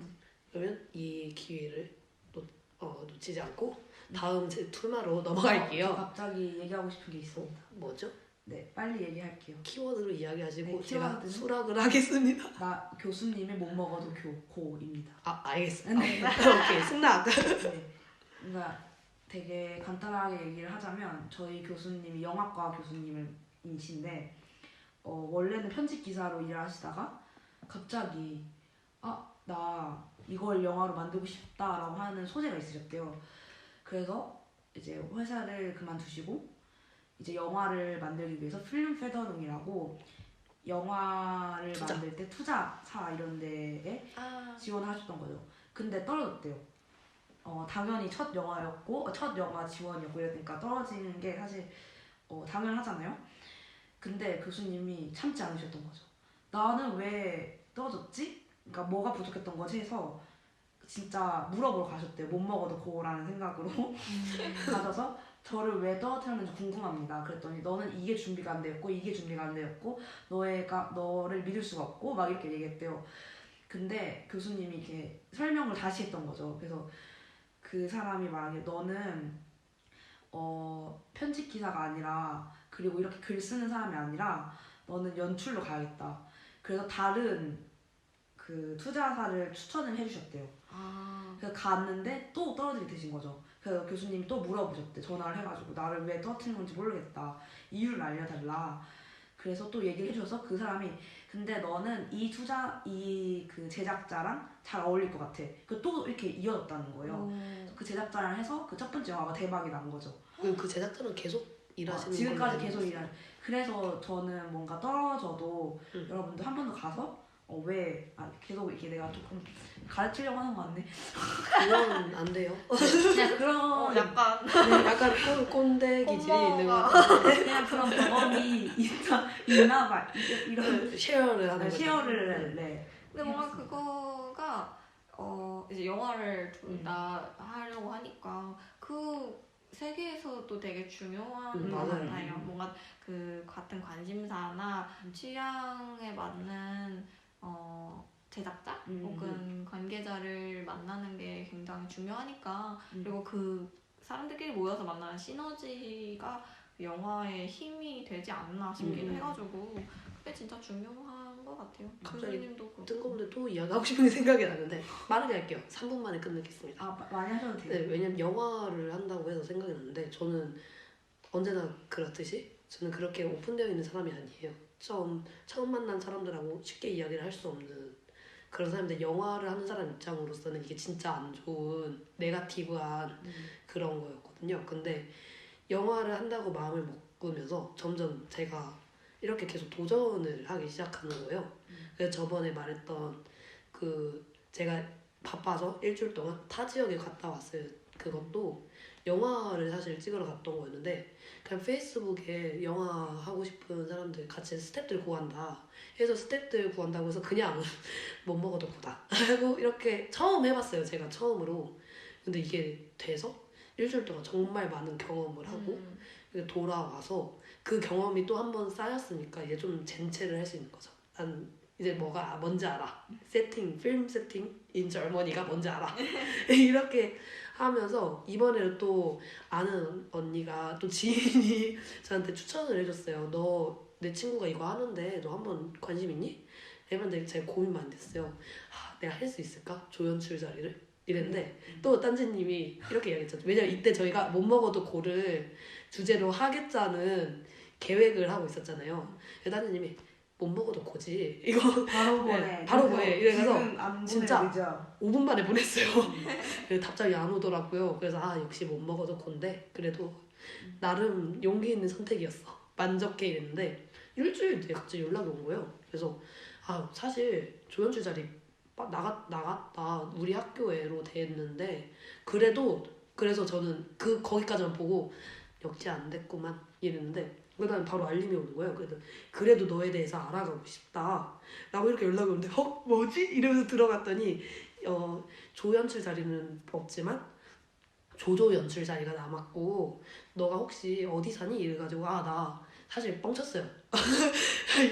그러면 이 기회를 놓치지 않고 다음 제 테마로 넘어갈게요. 갑자기 얘기하고 싶은 게 있습니다. 뭐죠? 네, 빨리 얘기할게요. 키워드로 이야기하시고 네, 제가 키워드는 수락을 하겠습니다. 나 교수님이 못 먹어도 고입니다. 알겠습니다. 오케이, 승낙. 네, 그러니까 되게 간단하게 얘기를 하자면 저희 교수님이 영화과 교수님이신데 원래는 편집 기사로 일을 하시다가 갑자기 나 이걸 영화로 만들고 싶다라고 하는 소재가 있으셨대요. 그래서 이제 회사를 그만두시고 이제 영화를 만들기 위해서 필름 페더링이라고 영화를 만들 때 투자사 이런 데에 지원하셨던 거죠. 근데 떨어졌대요. 당연히 첫 영화였고 첫 영화 지원이었고 이러니까 떨어지는 게 사실 당연하잖아요. 근데 교수님이 참지 않으셨던 거죠. 나는 왜 떨어졌지? 그러니까 뭐가 부족했던 거지 해서 진짜 물어보러 가셨대요. 못 먹어도 고라는 생각으로 가셔서 저를 왜 떨어뜨렸는지 궁금합니다. 그랬더니 너는 이게 준비가 안 되었고 이게 준비가 안 되었고 너를 믿을 수가 없고 막 이렇게 얘기했대요. 근데 교수님이 이렇게 설명을 다시 했던 거죠. 그래서 그 사람이 말하기에 너는 편집 기사가 아니라 그리고 이렇게 글 쓰는 사람이 아니라 너는 연출로 가야겠다. 그래서 다른 그 투자사를 추천을 해주셨대요. 그래서 갔는데 또 떨어지게 되신 거죠. 그래서 교수님이 또 물어보셨대. 전화를 해가지고 나를 왜 떨어뜨린 건지 모르겠다. 이유를 알려달라. 그래서 또 얘기를 해줘서 그 사람이 근데 너는 이 그 제작자랑 잘 어울릴 것 같아. 그 또 이렇게 이어졌다는 거예요. 그 제작자랑 해서 그 첫 번째 영화가 대박이 난 거죠. 그 제작자는 계속 일하시는 지금까지 걸로 계속 알고 일하는. 그래서 저는 뭔가 떨어져도 여러분들 한 번 더 가서 계속 이렇게 내가 조금 가르치려고 하는 거 같네. 그건 안 돼요. 그냥 그런 약간 약간 꼰대 기질이 있는 것 같은데 그냥 그런 경험이 있나 봐. 이런 쉐어를 하는 거죠. 쉐어를 네. 근데 뭔가 그거가 이제 영화를 둘 다 하려고 하니까 그 세계에서도 되게 중요한 것 맞아요. 같아요. 뭔가 그 같은 관심사나 취향에 맞는 제작자 혹은 관계자를 만나는 게 굉장히 중요하니까 그리고 그 사람들끼리 모여서 만나는 시너지가 영화의 힘이 되지 않나 싶기도 해가지고 그게 진짜 중요한 것 같아요. 갑자기 교수님도 그렇고. 뜬금없는데 또 이야기하고 싶은 게 생각이 나는데 빠르게 할게요. 3분 만에 끝내겠습니다. 많이 하셔도 돼요. 네, 왜냐면 영화를 한다고 해서 생각이 났는데 저는 언제나 그렇듯이 저는 그렇게 오픈되어 있는 사람이 아니에요. 처음 만난 사람들하고 쉽게 이야기를 할 수 없는 그런 사람인데 영화를 하는 사람 입장으로서는 이게 진짜 안 좋은 네거티브한 그런 거였거든요. 근데 영화를 한다고 마음을 먹으면서 점점 제가 이렇게 계속 도전을 하기 시작하는 거예요. 그래서 저번에 말했던 그 제가 바빠서 일주일 동안 타 지역에 갔다 왔어요. 그것도 영화를 사실 찍으러 갔던 거였는데 그냥 페이스북에 영화 하고 싶은 사람들 같이 스태프들 구한다 해서 스태프들 구한다고 해서 그냥 못 먹어도 구다 하고 이렇게 처음 해봤어요. 제가 처음으로. 근데 이게 돼서 일주일 동안 정말 많은 경험을 하고 돌아와서 그 경험이 또 한 번 쌓였으니까 이제 좀 젠체를 할 수 있는 거죠. 난 이제 뭐가 뭔지 알아. 필름 세팅 인 젊은이가 뭔지 알아. 이렇게 하면서 이번에는 또 아는 언니가 또 지인이 저한테 추천을 해줬어요. 너 내 친구가 이거 하는데 너 한번 관심 있니? 이랬는데 제가 고민 많이 됐어요. 내가 할 수 있을까? 조연출 자리를? 이랬는데 또 딴지님이 이렇게 이야기했죠. 왜냐면 이때 저희가 못 먹어도 고를 주제로 하겠다는 계획을 하고 있었잖아요. 그래서 딴지님이 못 먹어도 고지 이거 바로 보내. 네, 바로 보내. 이래서 지금 안 진짜 보내죠. 5분 만에 보냈어요. 그래서 답장이 안 오더라고요. 그래서 역시 못 먹어도 곤데 그래도 나름 용기 있는 선택이었어. 만족해 이랬는데 일주일 뒤에 갑자기 연락이 온 거예요. 그래서 사실 조연출 자리 나갔다 우리 학교에로 됐는데 그래서 저는 거기까지만 보고 역시 안 됐구만 이랬는데 그다음에 바로 알림이 오는 거예요. 그래도 너에 대해서 알아가고 싶다 라고 이렇게 연락이 오는데 뭐지? 이러면서 들어갔더니 조연출 자리는 없지만 조조 연출 자리가 남았고 너가 혹시 어디 사니? 이래가지고 나 사실 뻥쳤어요.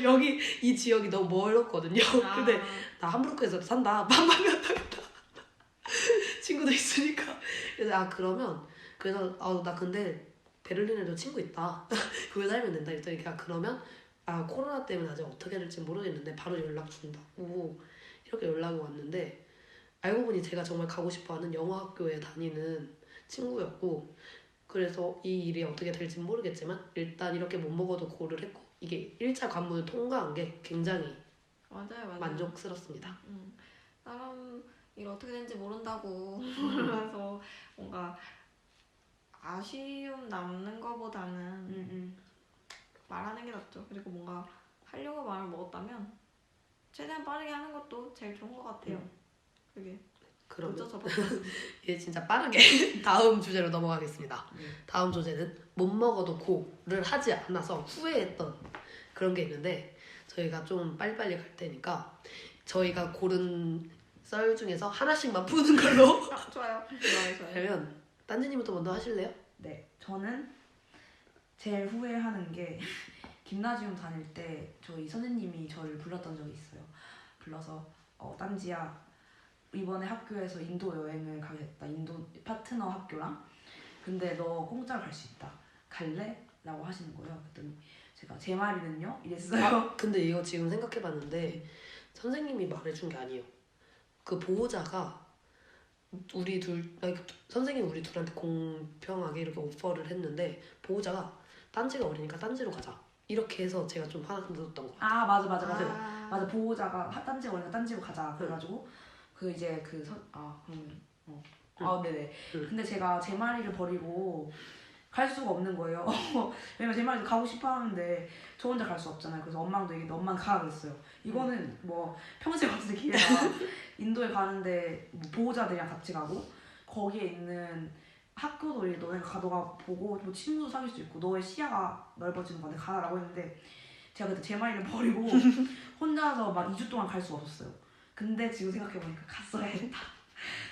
여기 이 지역이 너무 멀었거든요. 근데 나 함부르크에서 산다. 반만 갔다 친구도 있으니까. 그래서 그래서 나 근데 베를린에도 친구 있다. 거기 살면 된다. 이랬더니 그러면 코로나 때문에 아직 어떻게 될지 모르겠는데 바로 연락 준다고 이렇게 연락이 왔는데 알고 보니 제가 정말 가고 싶어하는 영화학교에 다니는 친구였고 그래서 이 일이 어떻게 될지 모르겠지만 일단 이렇게 못 먹어도 고를 했고 이게 1차 관문을 통과한 게 굉장히 맞아요. 만족스럽습니다. 사람 일 어떻게 되는지 모른다고 그러면서 뭔가 아쉬움 남는 거보다는 말하는 게 낫죠. 그리고 뭔가 하려고 마음을 먹었다면 최대한 빠르게 하는 것도 제일 좋은 것 같아요. 그게 그러면 진짜 접었어요. 이제 진짜 빠르게 다음 주제로 넘어가겠습니다. 다음 주제는 못 먹어도 고를 하지 않아서 후회했던 그런 게 있는데 저희가 좀 빨리빨리 갈 테니까 저희가 고른 썰 중에서 하나씩만 푸는 걸로 좋아요. 좋아요. 그러면 딴지님부터 먼저 하실래요? 네, 저는 제일 후회하는 게 김나지움 다닐 때 저희 선생님이 저를 불렀던 적이 있어요. 불러서 딴지야 이번에 학교에서 인도 여행을 가겠다. 인도 파트너 학교랑. 근데 너 공짜로 갈 수 있다. 갈래? 라고 하시는 거예요. 그랬더니 제가 제 말이는요? 이랬어요. 아, 근데 이거 지금 생각해봤는데 선생님이 말해준 게 아니에요. 그 보호자가 우리 둘, 아니, 선생님이 우리 둘한테 공평하게 이렇게 오퍼를 했는데 보호자가 딴지가 어리니까 딴지로 가자 이렇게 해서 제가 좀 화났던 거 같아요. 아 맞아. 보호자가 딴지가 오니까 딴지로 가자. 그래가지고 그 이제 네네. 근데 제가 제 말이를 버리고 갈 수가 없는 거예요. 왜냐면 제 말이 가고 싶어 하는데 저 혼자 갈 수 없잖아요. 그래서 엄마도 얘기했는데 엄마는 가 그랬어요. 이거는 뭐 평생 없을 기회라 인도에 가는데 뭐 보호자들이랑 같이 가고 거기에 있는 학교도 너네가 너가 보고 뭐 친구도 사귈 수 있고 너의 시야가 넓어지는 건데 가라고 했는데 제가 그때 제 말이를 버리고 혼자서 막 2주 동안 갈 수가 없었어요. 근데 지금 생각해보니까 갔어야겠다.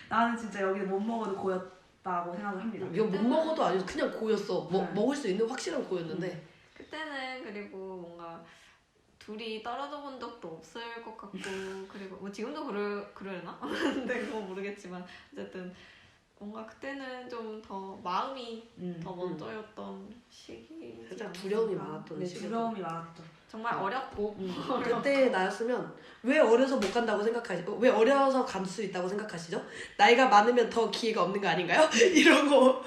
나는 진짜 여기 못 먹어도 고였다고 생각을 합니다. 이건 못 먹어도 아니고 그냥 고였어. 네. 먹을 수 있는 확실한 고였는데 그때는 그리고 뭔가 둘이 떨어져 본 적도 없을 것 같고 그리고 뭐 지금도 그러려나? 근데 그건 모르겠지만 어쨌든 뭔가 그때는 좀 더 마음이 더 먼저였던 시기지 살짝 두려움이 않았을까. 많았던 네, 시기. 두려움이 많았죠. 정말 어렸고 그때 나였으면 왜 어려서 못 간다고 생각하시죠? 왜 어려서 갈 수 있다고 생각하시죠? 나이가 많으면 더 기회가 없는 거 아닌가요? 이런 거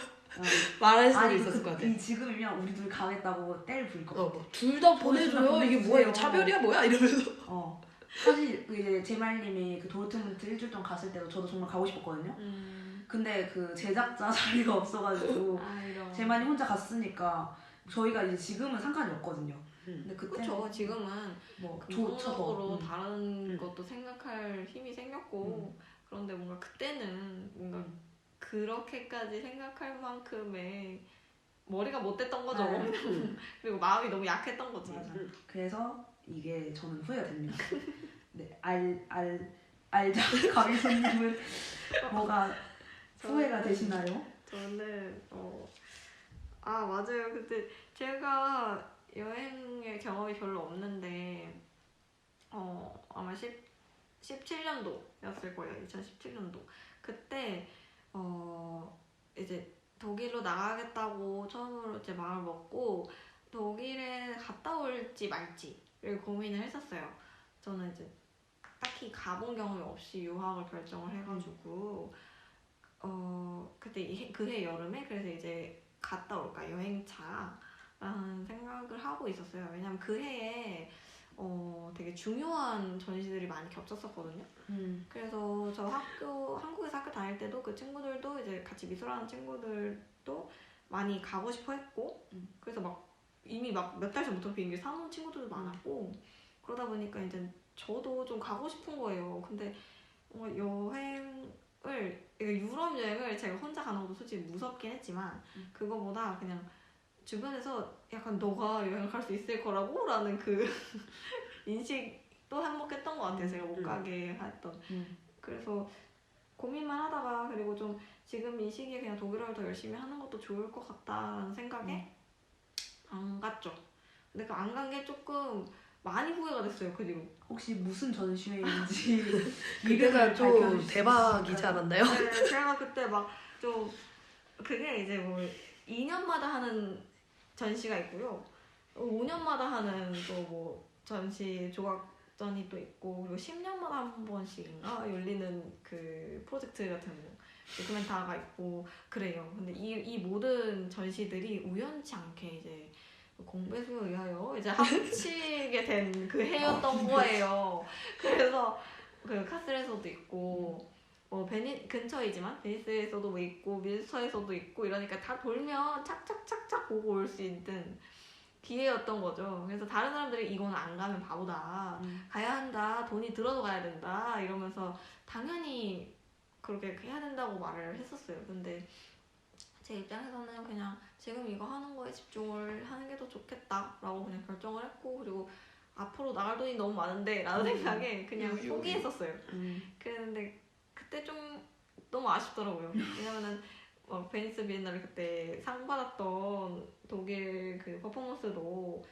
말할 수도 있었을 것 같아. 지금이면 우리 둘 가겠다고 때를 부릴 것 같아. 둘 다 보내줘요. 이게 뭐야? 이거 차별이야 뭐야? 이러면서. 사실 이제 제말님이 그 도르트문트 일주일 동안 갔을 때도 저도 정말 가고 싶었거든요. 근데 그 제작자 자리가 없어가지고 이런. 제말님 혼자 갔으니까 저희가 이제 지금은 상관이 없거든요. 근데 그때는 그쵸. 지금은 뭐 긍정적으로 다른 것도 생각할 힘이 생겼고 그런데 뭔가 그때는 뭔가 그렇게까지 생각할 만큼의 머리가 못 됐던 거죠. 그리고 마음이 너무 약했던 거지. 맞아. 그래서 이게 저는 후회가 됩니다. 네, 알자 가미손님은 뭐가 후회가 되시나요? 저는 맞아요. 그때 제가 여행의 경험이 별로 없는데 아마 17년도였을 거예요. 2017년도. 그때 이제 독일로 나가겠다고 처음으로 이제 마음을 먹고 독일에 갔다 올지 말지를 고민을 했었어요. 저는 이제 딱히 가본 경험이 없이 유학을 결정을 해가지고 그때 그해 여름에 그래서 이제 갔다 올까 여행차라는 생각을 하고 있었어요. 왜냐면 그 해에 되게 중요한 전시들이 많이 겹쳤었거든요. 그래서 저 한국에서 학교 다닐 때도 그 친구들도 이제 같이 미술하는 친구들도 많이 가고 싶어 했고 그래서 막 이미 막 몇 달 전부터 비행기 사놓은 친구들도 많았고 그러다 보니까 이제 저도 좀 가고 싶은 거예요. 근데 유럽 여행을 제가 혼자 가는 것도 솔직히 무섭긴 했지만 그거보다 그냥 주변에서 약간 너가 여행을 갈 수 있을 거라고? 라는 그 인식도 한몫했던 것 같아요. 제가 못 가게 했던. 그래서 고민만 하다가 그리고 좀 지금 이 시기에 그냥 독일어를 더 열심히 하는 것도 좋을 것 같다는 생각에 안 갔죠. 근데 그 안 간 게 조금 많이 후회가 됐어요. 그 뒤로. 혹시 무슨 전시회인지 그때가 좀 대박이지 않았나요? 네, 제가 그때 막 좀 그게 이제 뭐 2년마다 하는 전시가 있고요. 5년마다 하는 또 뭐 전시 조각전이 또 있고 그리고 10년마다 한 번씩인가 열리는 그 프로젝트 같은 도큐멘터가 있고 그래요. 근데 이 모든 전시들이 우연치 않게 이제 공배수에 의하여 이제 합치게 된 그 해였던 거예요. 그래서 그 카스레에서도 있고 근처이지만 베니스에서도 뭐 있고 밀서에서도 있고 이러니까 다 돌면 착착착착 보고 올 수 있는 기회였던 거죠. 그래서 다른 사람들이 이거는 안 가면 바보다. 가야 한다. 돈이 들어도 가야 된다. 이러면서 당연히 그렇게 해야 된다고 말을 했었어요. 근데 제 입장에서는 그냥 지금 이거 하는 거에 집중을 하는 게 더 좋겠다라고 그냥 결정을 했고, 그리고 앞으로 나갈 돈이 너무 많은데 라는 생각에 그냥 포기했었어요. 그랬는데 그때 좀 너무 아쉽더라고요. 왜냐면은 베니스 비엔날레 그때 상 받았던 독일 그 퍼포먼스도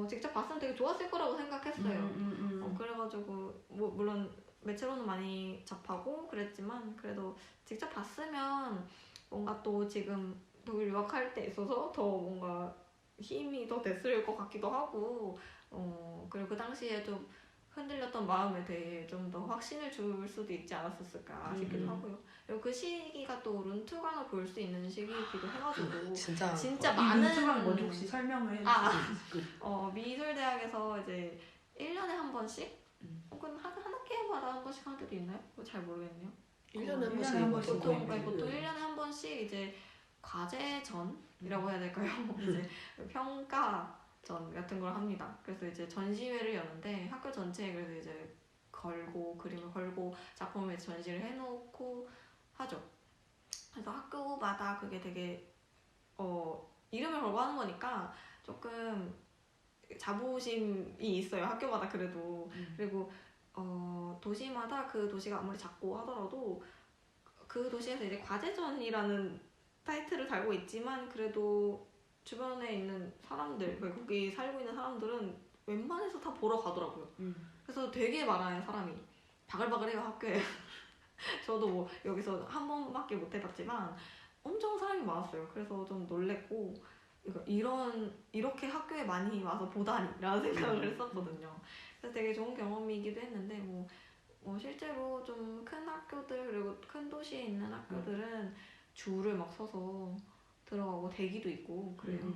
직접 봤으면 되게 좋았을 거라고 생각했어요. 그래가지고 뭐 물론 매체로는 많이 접하고 그랬지만 그래도 직접 봤으면 뭔가 또 지금 독일 유학할 때 있어서 더 뭔가 힘이 더 됐을 것 같기도 하고, 그리고 그 당시에 좀 흔들렸던 마음에 대해 좀 더 확신을 줄 수도 있지 않았었을까 싶기도 하고요. 그리고 그 시기가 또 룬투강을 볼 수 있는 시기이기도 해가지고 진짜 많은 룬투강 뭔지 혹시 설명을 해주세요. 미술대학에서 이제 1년에 한 번씩 혹은 한 학기마다 한 번씩 하는 때도 있나요? 잘 모르겠네요. 1년에 한 1년에 한 번씩 보통 1년에 한 번씩 이제 과제전이라고 해야 될까요? 이제 평가전 같은 걸 합니다. 그래서 이제 전시회를 여는데 학교 전체에 그래서 이제 그림을 걸고 작품을 전시를 해놓고 하죠. 그래서 학교마다 그게 되게 이름을 걸고 하는 거니까 조금 자부심이 있어요. 학교마다 그래도. 그리고 도시마다 그 도시가 아무리 작고 하더라도 그 도시에서 이제 과제전이라는 타이틀을 달고 있지만 그래도 주변에 있는 사람들, 거기 살고 있는 사람들은 웬만해서 다 보러 가더라고요. 그래서 되게 많아요, 사람이. 바글바글해요, 학교에. 저도 뭐 여기서 한 번밖에 못 해봤지만 엄청 사람이 많았어요. 그래서 좀 놀랬고, 이렇게 학교에 많이 와서 보다니 라는 생각을 했었거든요. 그래서 되게 좋은 경험이기도 했는데 뭐 실제로 좀 큰 학교들 그리고 큰 도시에 있는 학교들은 줄을 막 서서 들어가고 대기도 있고 그래요.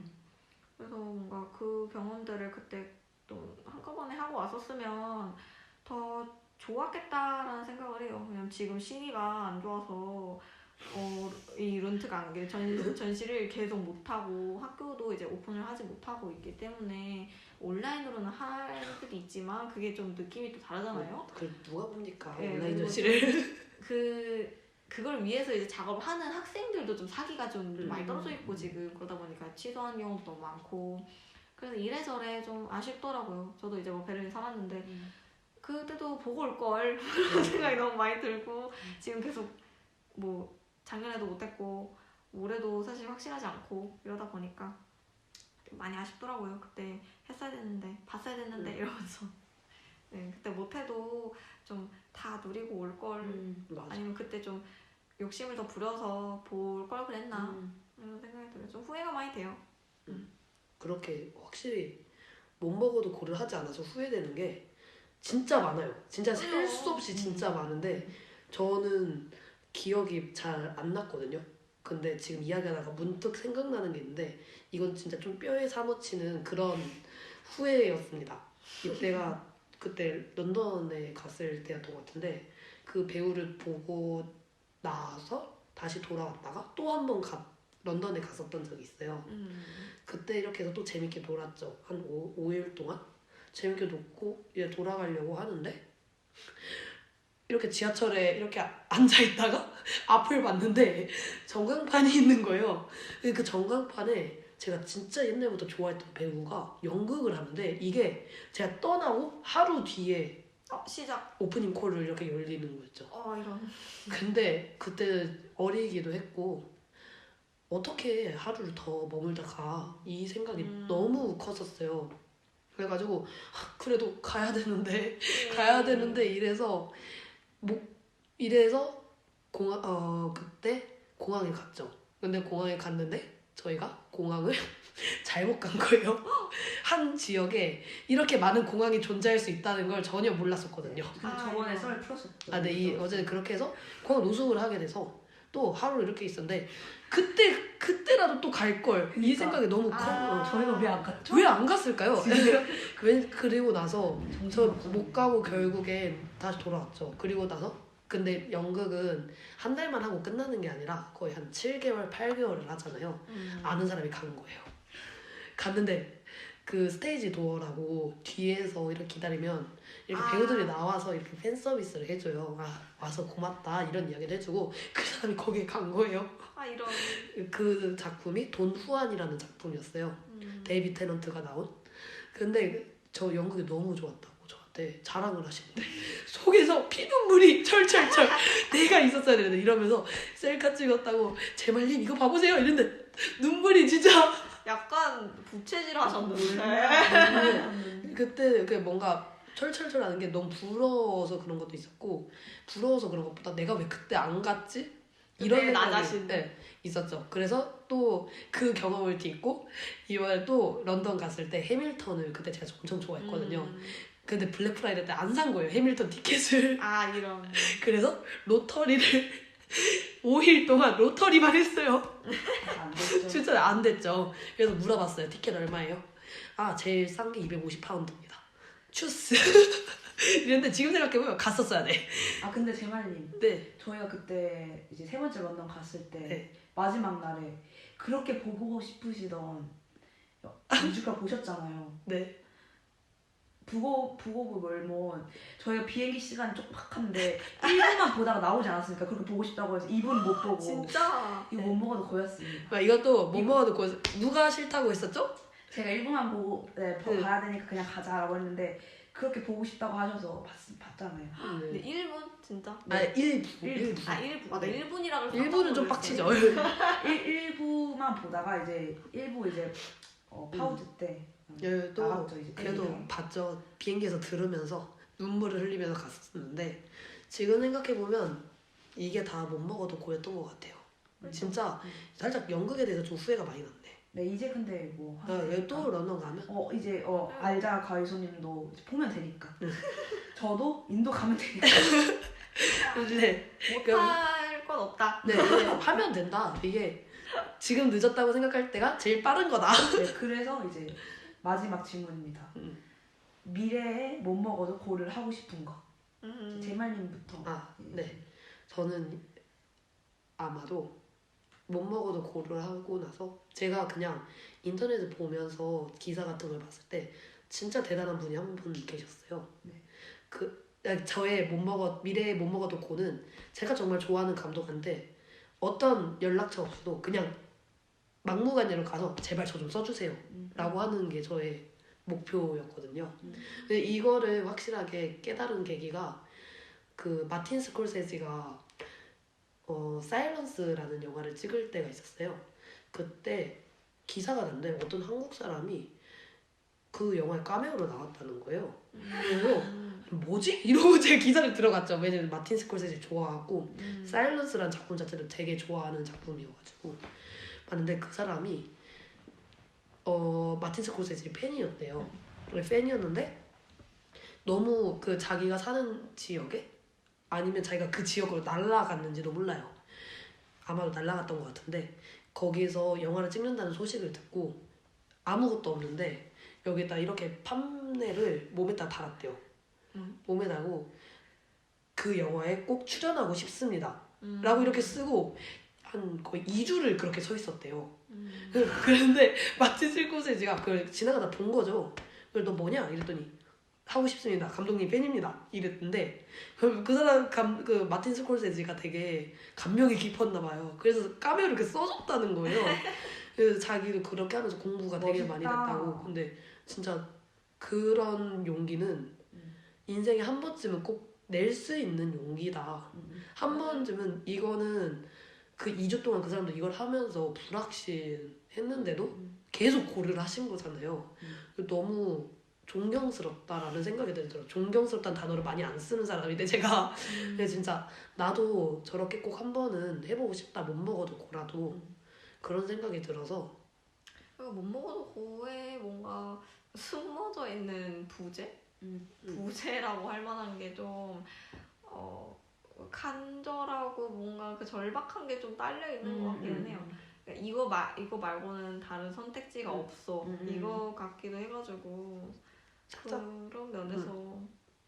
그래서 뭔가 그 경험들을 그때 좀 한꺼번에 하고 왔었으면 더 좋았겠다라는 생각을 해요. 왜냐면 지금 시기가 안 좋아서 이 룬트강 전시를 계속 못하고 학교도 이제 오픈을 하지 못하고 있기 때문에 온라인으로는 할 수도 있지만 그게 좀 느낌이 또 다르잖아요. 그 누가 봅니까? 네, 온라인 전시를. 그걸 위해서 이제 작업을 하는 학생들도 좀 사기가 좀 많이 떨어져 있고 지금 그러다 보니까 취소한 경우도 너무 많고 그래서 이래저래 좀 아쉽더라고요. 저도 이제 뭐 베를린 살았는데 그때도 보고 올 걸 그런 생각이 너무 많이 들고 지금 계속 뭐 작년에도 못했고 올해도 사실 확실하지 않고 이러다 보니까 많이 아쉽더라고요. 그때 했어야 됐는데 봤어야 됐는데 이러면서 네, 그때 못해도 좀 다 누리고 올 걸 아니면 그때 좀 욕심을 더 부려서 볼 걸 그랬나 이런 생각이 들어요. 좀 후회가 많이 돼요. 그렇게 확실히 못 먹어도 고를 하지 않아서 후회되는 게 진짜 많아요. 진짜 셀 수 없이 진짜 많은데 저는 기억이 잘 안 났거든요. 근데 지금 이야기하다가 문득 생각나는 게 있는데 이건 진짜 좀 뼈에 사무치는 그런 후회였습니다. 이때가 그때 런던에 갔을 때였던 것 같은데 그 배우를 보고 나서 다시 돌아왔다가 또 한 번 런던에 갔었던 적이 있어요. 그때 이렇게 해서 또 재밌게 놀았죠. 한 5일 동안 재밌게 놀고 이제 돌아가려고 하는데 이렇게 지하철에 이렇게 앉아있다가 앞을 봤는데 전광판이 있는 거예요. 그 전광판에 제가 진짜 옛날부터 좋아했던 배우가 연극을 하는데 이게 제가 떠나고 하루 뒤에 시작 오프닝 콜을 이렇게 열리는 거였죠. 이런. 근데 그때 어리기도 했고 어떻게 하루를 더 머물다 가 이 생각이 너무 컸었어요. 그래가지고 그래도 가야 되는데 이래서 그때 공항에 갔죠. 근데 공항에 갔는데 저희가 공항을 잘못 간 거예요. 한 지역에 이렇게 많은 공항이 존재할 수 있다는 걸 전혀 몰랐었거든요. 저번에 썰 풀었었죠. 네, 어제 그렇게 해서 공항 노숙을 하게 돼서 또 하루 이렇게 있었는데 그때라도 또 갈 걸 이 생각이 너무 커. 저희가 왜 안 갔죠? 왜 안 갔을까요? 그리고 나서 저 못 가고 결국엔 다시 돌아왔죠. 그리고 나서 근데 연극은 한 달만 하고 끝나는 게 아니라 거의 한 7개월, 8개월을 하잖아요. 아는 사람이 간 거예요. 갔는데 그 스테이지 도어라고 뒤에서 이렇게 기다리면 이렇게 아. 배우들이 나와서 이렇게 팬 서비스를 해줘요. 와서 고맙다 이런 이야기를 해주고 그 사람이 거기에 간 거예요. 아 이런. 그 작품이 돈 후안이라는 작품이었어요. 데이비 테넌트가 나온. 근데 저 연극이 너무 좋았다고 저한테 자랑을 하시는데 속에서 피눈물이 철철철 내가 있었어야 되는데 이러면서 셀카 찍었다고 제말님 이거 봐보세요 이랬는데 눈물이 진짜 약간 부채질 하셨는데. 그때 그 뭔가 철철철 하는 게 너무 부러워서 그런 것도 있었고 부러워서 그런 것보다 내가 왜 그때 안 갔지? 이런 나 생각이, 자신. 네, 있었죠. 그래서 또 그 경험을 딛고 이번에 또 런던 갔을 때 해밀턴을 그때 제가 엄청 좋아했거든요. 근데 블랙 프라이데이 때 안 산 거예요. 해밀턴 티켓을. 아 이런. 그래서 로터리를 5일 동안 로터리만 했어요. 안 됐죠. 진짜 안 됐죠. 그래서 물어봤어요. 티켓 얼마예요? 제일 싼 게 250파운드입니다. 추스. 이랬는데 지금 생각해보면 갔었어야 돼. 근데 제말님, 네. 저희가 그때 이제 3번째 런던 갔을 때 네. 마지막 날에 그렇게 보고 싶으시던 뮤지컬 보셨잖아요. 네. 부고브 멀몬 저희가 비행기 시간이 촉박한데 1분만 보다가 나오지 않았습니까? 그렇게 보고 싶다고 해서 2분 못 보고 진짜. 이거 못 먹어도 고였습니다. 이것도 못 먹어도 누가 싫다고 했었죠? 제가 1분만 보고 봐야 되니까 그냥 가자라고 했는데 그렇게 보고 싶다고 하셔서 봤잖아요. 근데 1분 진짜? 1부. 아 1분. 나 1분이라고 1부는 좀 빡치죠. 1부만 보다가 이제 1부 이제 파우드 때 또 나갔죠 이제. 그래도 텔레비전. 봤죠. 비행기에서 들으면서 눈물을 흘리면서 갔었는데 지금 생각해보면 이게 다 못 먹어도 고였던 것 같아요. 진짜 살짝 연극에 대해서 좀 후회가 많이 났네. 네 이제 근데 뭐 또 런던 가면? 이제 알자 가이소님도 이제 보면 되니까. 저도 인도 가면 되니까. 네. 못할 건 없다. 네, 하면 된다. 이게 지금 늦었다고 생각할 때가 제일 빠른 거다. 네, 그래서 이제 마지막 질문입니다. 미래에 못 먹어도 고를 하고 싶은 거. 제말님부터. 네. 저는 아마도 못 먹어도 고를 하고 나서 제가 그냥 인터넷을 보면서 기사 같은 걸 봤을 때 진짜 대단한 분이 한 분 계셨어요. 네. 저의 미래에 못 먹어도 고는 제가 정말 좋아하는 감독한테 어떤 연락처 없어도 그냥 막무가내로 가서 제발 저 좀 써주세요 라고 하는 게 저의 목표였거든요. 근데 이거를 확실하게 깨달은 계기가 그 마틴 스콜세지가 사일런스라는 영화를 찍을 때가 있었어요. 그때 기사가 났는데 어떤 한국 사람이 그 영화에 카메오로 나왔다는 거예요. 그래서 뭐지? 이러고 제가 기사를 들어갔죠. 왜냐면 마틴 스콜세지 좋아하고 사일런스라는 작품 자체를 되게 좋아하는 작품이어가지고 봤는데 그 사람이 마틴 스콜세지 팬이었대요. 팬이었는데 너무 그 자기가 사는 지역에 아니면 자기가 그 지역으로 날아갔는지도 몰라요. 아마도 날아갔던 것 같은데 거기서 영화를 찍는다는 소식을 듣고 아무것도 없는데 여기다 이렇게 판넬을 몸에다 달았대요. 몸에 달고 그 영화에 꼭 출연하고 싶습니다. 라고 이렇게 쓰고 한 거의 2주를 그렇게 서 있었대요. 그런데 마틴 스콜세지가 그걸 지나가다 본 거죠. 그걸 너 뭐냐? 이랬더니 하고 싶습니다. 감독님 팬입니다. 이랬는데 그 사람 그 마틴 스콜세지가 되게 감명이 깊었나 봐요. 그래서 카메오를 이렇게 써줬다는 거예요. 그래서 자기도 그렇게 하면서 공부가 되게 많이 됐다고. 근데 진짜 그런 용기는 인생에 한 번쯤은 꼭 낼 수 있는 용기다. 한 번쯤은 이거는 그 2주 동안 그 사람도 이걸 하면서 불확실했는데도 계속 고를 하신 거잖아요. 너무 존경스럽다라는 생각이 들더라고요. 존경스럽다는 단어를 많이 안 쓰는 사람인데 제가 근데 진짜 나도 저렇게 꼭 한 번은 해보고 싶다. 못 먹어도 고라도 그런 생각이 들어서 못 먹어도 고에 뭔가 숨어져 있는 부재? 부재라고 할 만한 게 좀 간절하고 뭔가 그 절박한 게 좀 딸려 있는 것 같기는 해요. 그러니까 이거 말고는 다른 선택지가 없어. 이거 같기도 해가지고 그런 면에서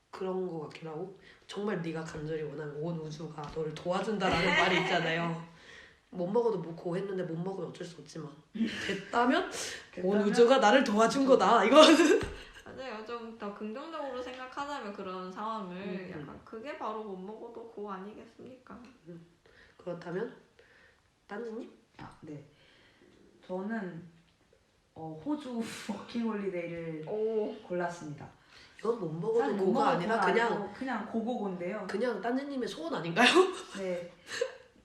그런 거 같긴 하고 정말 네가 간절히 원하는 온 우주가 너를 도와준다라는 말이 있잖아요. 못 먹어도 묻고 했는데 못 먹으면 어쩔 수 없지만 됐다면 온 됐다면 우주가 나를 도와준 거다. 이거 맞아요. 좀 더 긍정적으로 생각하자면 그런 상황을 약간 그게 바로 못 먹어도 고 아니겠습니까? 그렇다면 딴지님? 네. 저는 호주 워킹홀리데이를 오. 골랐습니다. 이건 못 먹어도 사실 못 고가 먹어도 아니라 고가 그냥 아니고 그냥 고고고인데요. 그냥 딴지님의 소원 아닌가요? 네.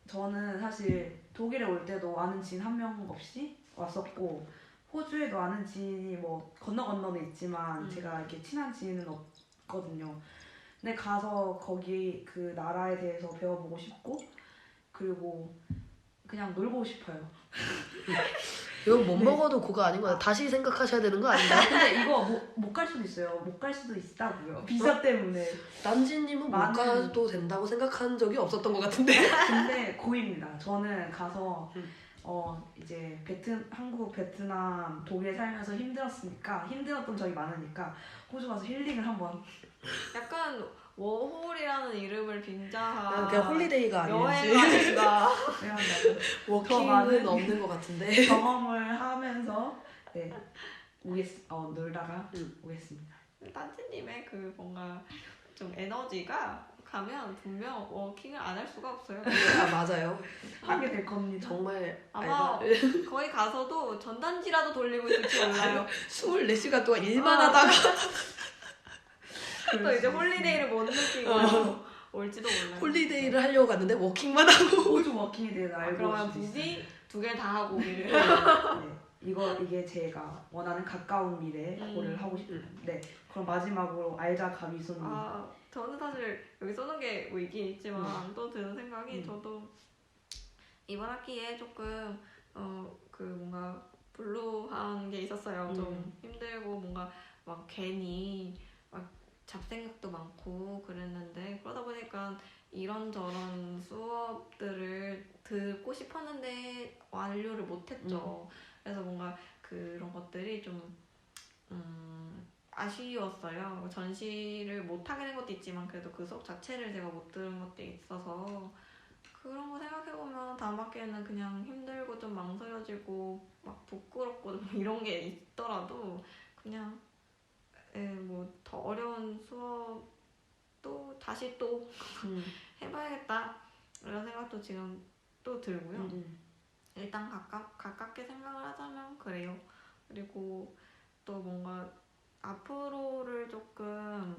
저는 사실 독일에 올 때도 아는 지인 한 명 없이 왔었고 호주에도 아는 지인이 뭐 건너는 있지만 제가 이렇게 친한 지인은 없거든요. 근데 가서 거기 그 나라에 대해서 배워보고 싶고 그리고 그냥 놀고 싶어요. 이건 못 네. 먹어도 고가 아닌 거야. 다시 생각하셔야 되는 거 아닌가요? 근데 이거 못 갈 수도 있어요. 못 갈 수도 있다고요. 비자 때문에. 딴지님은 못 많은- 가도 된다고 생각한 적이 없었던 것 같은데. 근데 고입니다. 저는 가서 음. 이제 한국, 베트남, 독일에 살면서 힘들었던 적이 많으니까 호주 가서 힐링을 한번. 약간 워홀이라는 이름을 빈자한 그냥 홀리데이가 아니지. 여행 아닌가. 해간다고 워킹은 많은- 없는 것 같은데. 경험을 하면서 네 놀다가 오겠습니다. 딴지님의 그 뭔가 좀 에너지가 가면 분명 워킹을 안 할 수가 없어요. 아 맞아요. 하게 될 겁니다. 정말 아마 거기 가서도 전단지라도 돌리고 있을지 몰라요. 24시간 동안 일만 하다가 또 이제 홀리데이를 못 느끼고 올지도 몰라요. 홀리데이를 하려고 갔는데 워킹만 하고. 호주 워킹에 대해서 알고 그러면 올 수도 있어요. 부디 두 개 다 하고 오기를. 네. 이게 제가 원하는 가까운 미래에 그거를 하고 싶어요. 네. 그럼 마지막으로 알자 가위손님. 저는 사실 여기 써놓은 게 뭐 있긴 있지만 또 드는 생각이 저도 이번 학기에 조금 그 뭔가 블루한 게 있었어요. 좀 힘들고 뭔가 막 괜히 막 잡생각도 많고 그랬는데 그러다 보니까 이런저런 수업들을 듣고 싶었는데 완료를 못했죠. 그래서 뭔가 그런 것들이 좀 아쉬웠어요. 전시를 못하게 된 것도 있지만 그래도 그 수업 자체를 제가 못 들은 것도 있어서 그런 거 생각해보면 다음 학기에는 그냥 힘들고 좀 망설여지고 막 부끄럽고 좀 이런 게 있더라도 그냥 뭐 더 어려운 수업도 다시 또 해봐야겠다 이런 생각도 지금 또 들고요. 일단 가깝게 생각을 하자면 그래요. 그리고 또 뭔가 앞으로를 조금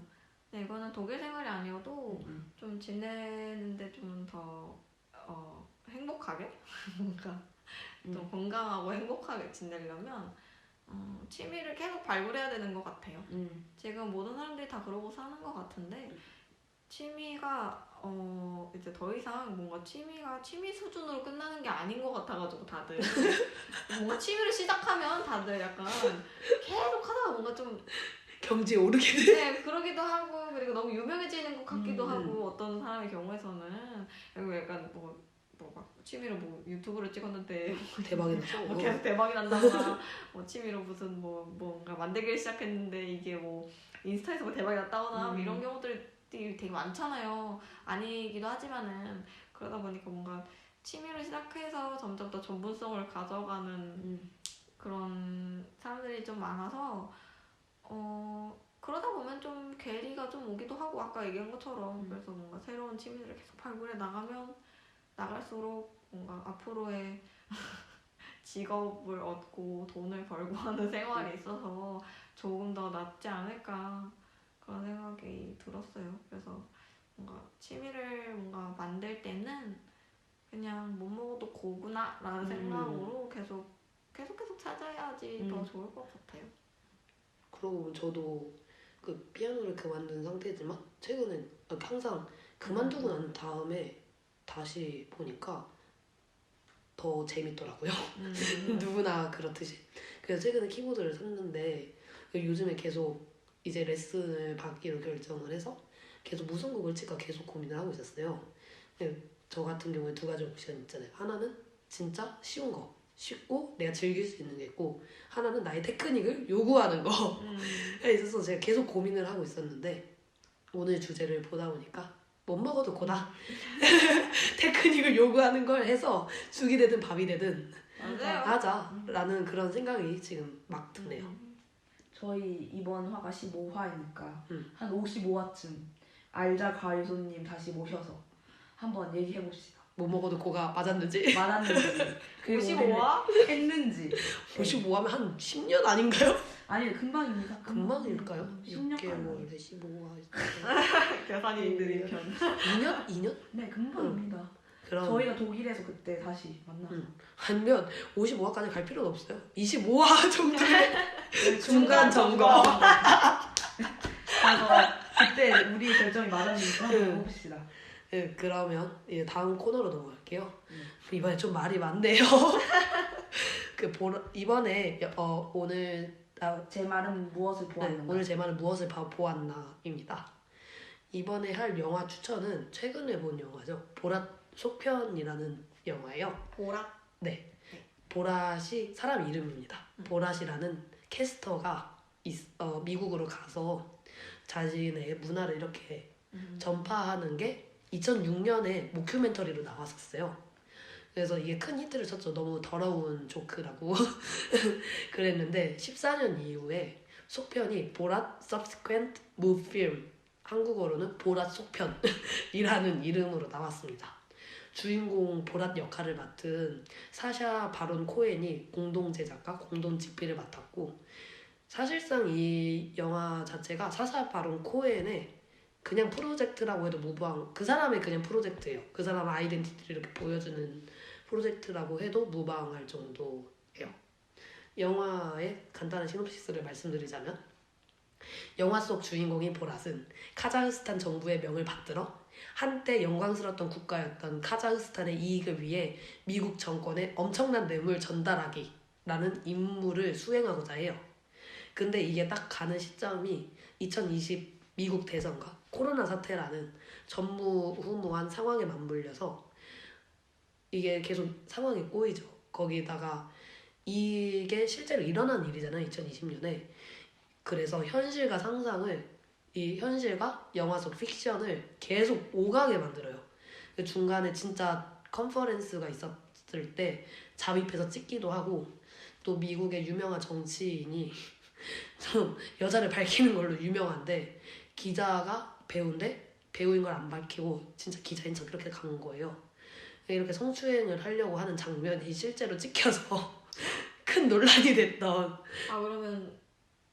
이거는 독일 생활이 아니어도 좀 지내는데 좀 더 행복하게 뭔가 좀 건강하고 행복하게 지내려면 취미를 계속 발굴해야 되는 것 같아요. 지금 모든 사람들이 다 그러고 사는 것 같은데 취미가 이제 더 이상 뭔가 취미가 취미 수준으로 끝나는 게 아닌 것 같아가지고 다들 뭔가 취미를 시작하면 다들 약간 계속 하다가 뭔가 좀 경지에 오르게 돼. 네, 그러기도 하고 그리고 너무 유명해지는 것 같기도 하고 어떤 사람의 경우에서는 그리고 약간 막 취미로 뭐 유튜브를 찍었는데 대박이 났죠. 뭐 계속 대박이 난다거나 뭐 취미로 무슨 뭔가 만들기를 시작했는데 이게 뭐 인스타에서 뭐 대박이 났다거나 뭐 이런 경우들이 되게 많잖아요. 아니기도 하지만은 그러다 보니까 뭔가 취미를 시작해서 점점 더 전문성을 가져가는 그런 사람들이 좀 많아서 그러다 보면 좀 괴리가 좀 오기도 하고 아까 얘기한 것처럼 그래서 뭔가 새로운 취미들을 계속 발굴해 나가면 나갈수록 뭔가 앞으로의 직업을 얻고 돈을 벌고 하는 생활이 있어서 조금 더 낫지 않을까 그런 생각이 들었어요. 그래서 뭔가 취미를 뭔가 만들 때는 그냥 못 먹어도 고구나 라는 생각으로 계속 찾아야지 더 좋을 것 같아요. 그러고 보면 저도 그 피아노를 그만둔 상태지만 최근에 항상 그만두고 난 다음에 다시 보니까 더 재밌더라고요. 누구나 그렇듯이. 그래서 최근에 키보드를 샀는데 요즘에 계속 이제 레슨을 받기로 결정을 해서 계속 무슨 곡을 칠까 계속 고민을 하고 있었어요. 근데 저 같은 경우에 두 가지 옵션 있잖아요. 하나는 진짜 쉬운 거, 쉽고 내가 즐길 수 있는 게 있고 하나는 나의 테크닉을 요구하는 거에 있어서 제가 계속 고민을 하고 있었는데 오늘 주제를 보다 보니까 못 먹어도 고다. 테크닉을 요구하는 걸 해서 죽이 되든 밥이 되든 맞아요. 하자라는 그런 생각이 지금 막 드네요. 저희 이번 화가 15화이니까 음. 한 55화쯤 알자 가이소님 다시 모셔서 한번 얘기해 봅시다. 못 먹어도 고가 맞았는지. 맞았는지 그리고 55화? 우리는 했는지. 55하면 한 10년 아닌가요? 아니 금방입니다. 금방일까요? 10년 6개월에 15화. 계산이 느린 편. 2년? 2년? 네 금방입니다. 그럼 저희가 독일에서 그때 다시 만나서 아니면 55화까지 갈 필요는 없어요. 25화 정도 네, 중간 점검. 그래서 그때 우리 결정이 맞았는지 한번 봅시다. 네, 그러면 이제 다음 코너로 넘어갈게요. 이번에 좀 말이 많네요. 이번에 오늘 제 말은 무엇을 보았는가? 오늘 제 말은 무엇을 보았나입니다. 이번에 할 영화 추천은 최근에 본 영화죠. 보랏 속편이라는 영화예요. 보라. 네, 보랏이 사람 이름입니다. 보랏이라는 캐스터가 미국으로 가서 자신의 문화를 이렇게 전파하는 게 2006년에 모큐멘터리로 나왔었어요. 그래서 이게 큰 히트를 쳤죠. 너무 더러운 조크라고 그랬는데 14년 이후에 속편이 보랏 Subsequent Move Film, 한국어로는 보랏 속편이라는 이름으로 나왔습니다. 주인공 보랏 역할을 맡은 사샤 바론 코엔이 공동 제작과 공동 집필을 맡았고, 사실상 이 영화 자체가 사샤 바론 코엔의 그냥 프로젝트라고 해도 무방, 그 사람의 그냥 프로젝트예요. 그 사람 아이덴티티를 이렇게 보여주는 프로젝트라고 해도 무방할 정도예요. 영화의 간단한 시놉시스를 말씀드리자면, 영화 속 주인공인 보랏은 카자흐스탄 정부의 명을 받들어 한때 영광스러웠던 국가였던 카자흐스탄의 이익을 위해 미국 정권에 엄청난 뇌물 전달하기라는 임무를 수행하고자 해요. 근데 이게 딱 가는 시점이 2020 미국 대선과 코로나 사태라는 전무후무한 상황에 맞물려서 이게 계속 상황이 꼬이죠. 거기다가 이게 실제로 일어난 일이잖아요. 2020년에. 그래서 현실과 상상을, 이 현실과 영화 속 픽션을 계속 오가게 만들어요. 그 중간에 진짜 컨퍼런스가 있었을 때 잠입해서 찍기도 하고, 또 미국의 유명한 정치인이 좀 여자를 밝히는 걸로 유명한데, 기자가 배우인데 배우인 걸 안 밝히고 진짜 기자인 척 이렇게 간 거예요. 이렇게 성추행을 하려고 하는 장면이 실제로 찍혀서 큰 논란이 됐던. 그러면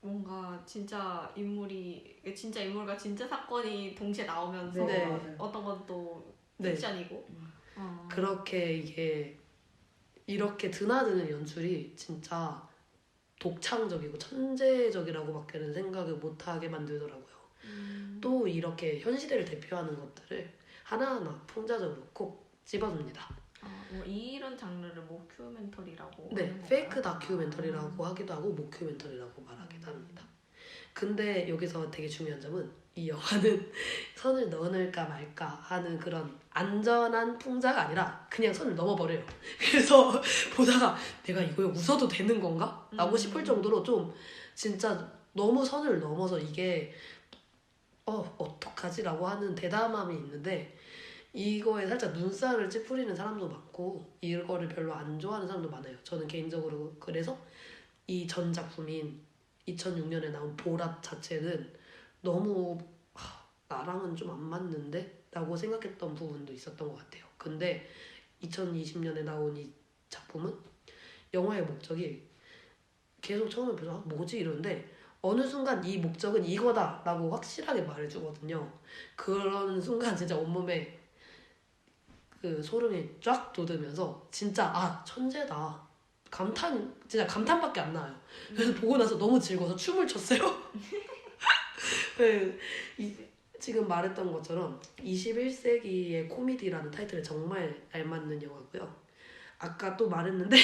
뭔가 진짜 인물과 진짜 사건이 동시에 나오면서 네. 어떤 건 또 네. 픽션이고. 그렇게 이게 이렇게 드나드는 연출이 진짜 독창적이고 천재적이라고밖에는 생각을 못하게 만들더라고요. 또 이렇게 현 시대를 대표하는 것들을 하나하나 풍자적으로 콕 집어줍니다. 뭐 이런 장르를 모큐멘터리라고 네, 하는 페이크 건가요? 다큐멘터리라고 하기도 하고 모큐멘터리라고 말하기도 합니다. 근데 여기서 되게 중요한 점은 이 영화는 선을 넘을까 말까 하는 그런 안전한 풍자가 아니라 그냥 선을 넘어버려요. 그래서 보다가 내가 이거에 웃어도 되는 건가? 라고 싶을 정도로 좀 진짜 너무 선을 넘어서 이게 어떡하지? 라고 하는 대담함이 있는데, 이거에 살짝 눈살을 찌푸리는 사람도 많고 이거를 별로 안 좋아하는 사람도 많아요. 저는 개인적으로 그래서 이 전 작품인 2006년에 나온 보랏 자체는 너무 나랑은 좀 안 맞는데? 라고 생각했던 부분도 있었던 것 같아요. 근데 2020년에 나온 이 작품은 영화의 목적이 계속 처음에 보자 뭐지? 이러는데 어느 순간 이 목적은 이거다 라고 확실하게 말해주거든요. 그런 순간 진짜 온몸에 그 소름이 쫙 돋으면서 진짜 천재다. 진짜 감탄밖에 안 나요. 그래서 보고 나서 너무 즐거워서 춤을 췄어요. 네, 지금 말했던 것처럼 21세기의 코미디라는 타이틀에 정말 알맞는 영화고요. 아까 또 말했는데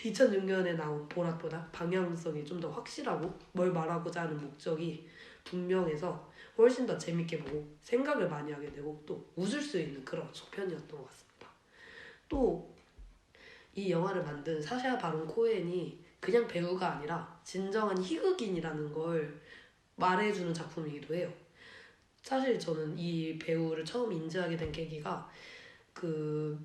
2006년에 나온 보랏보다 방향성이 좀 더 확실하고 뭘 말하고자 하는 목적이 분명해서 훨씬 더 재밌게 보고 생각을 많이 하게 되고 또 웃을 수 있는 그런 속편이었던 것 같습니다. 또 이 영화를 만든 사샤 바론 코엔이 그냥 배우가 아니라 진정한 희극인이라는 걸 말해주는 작품이기도 해요. 사실 저는 이 배우를 처음 인지하게 된 계기가 그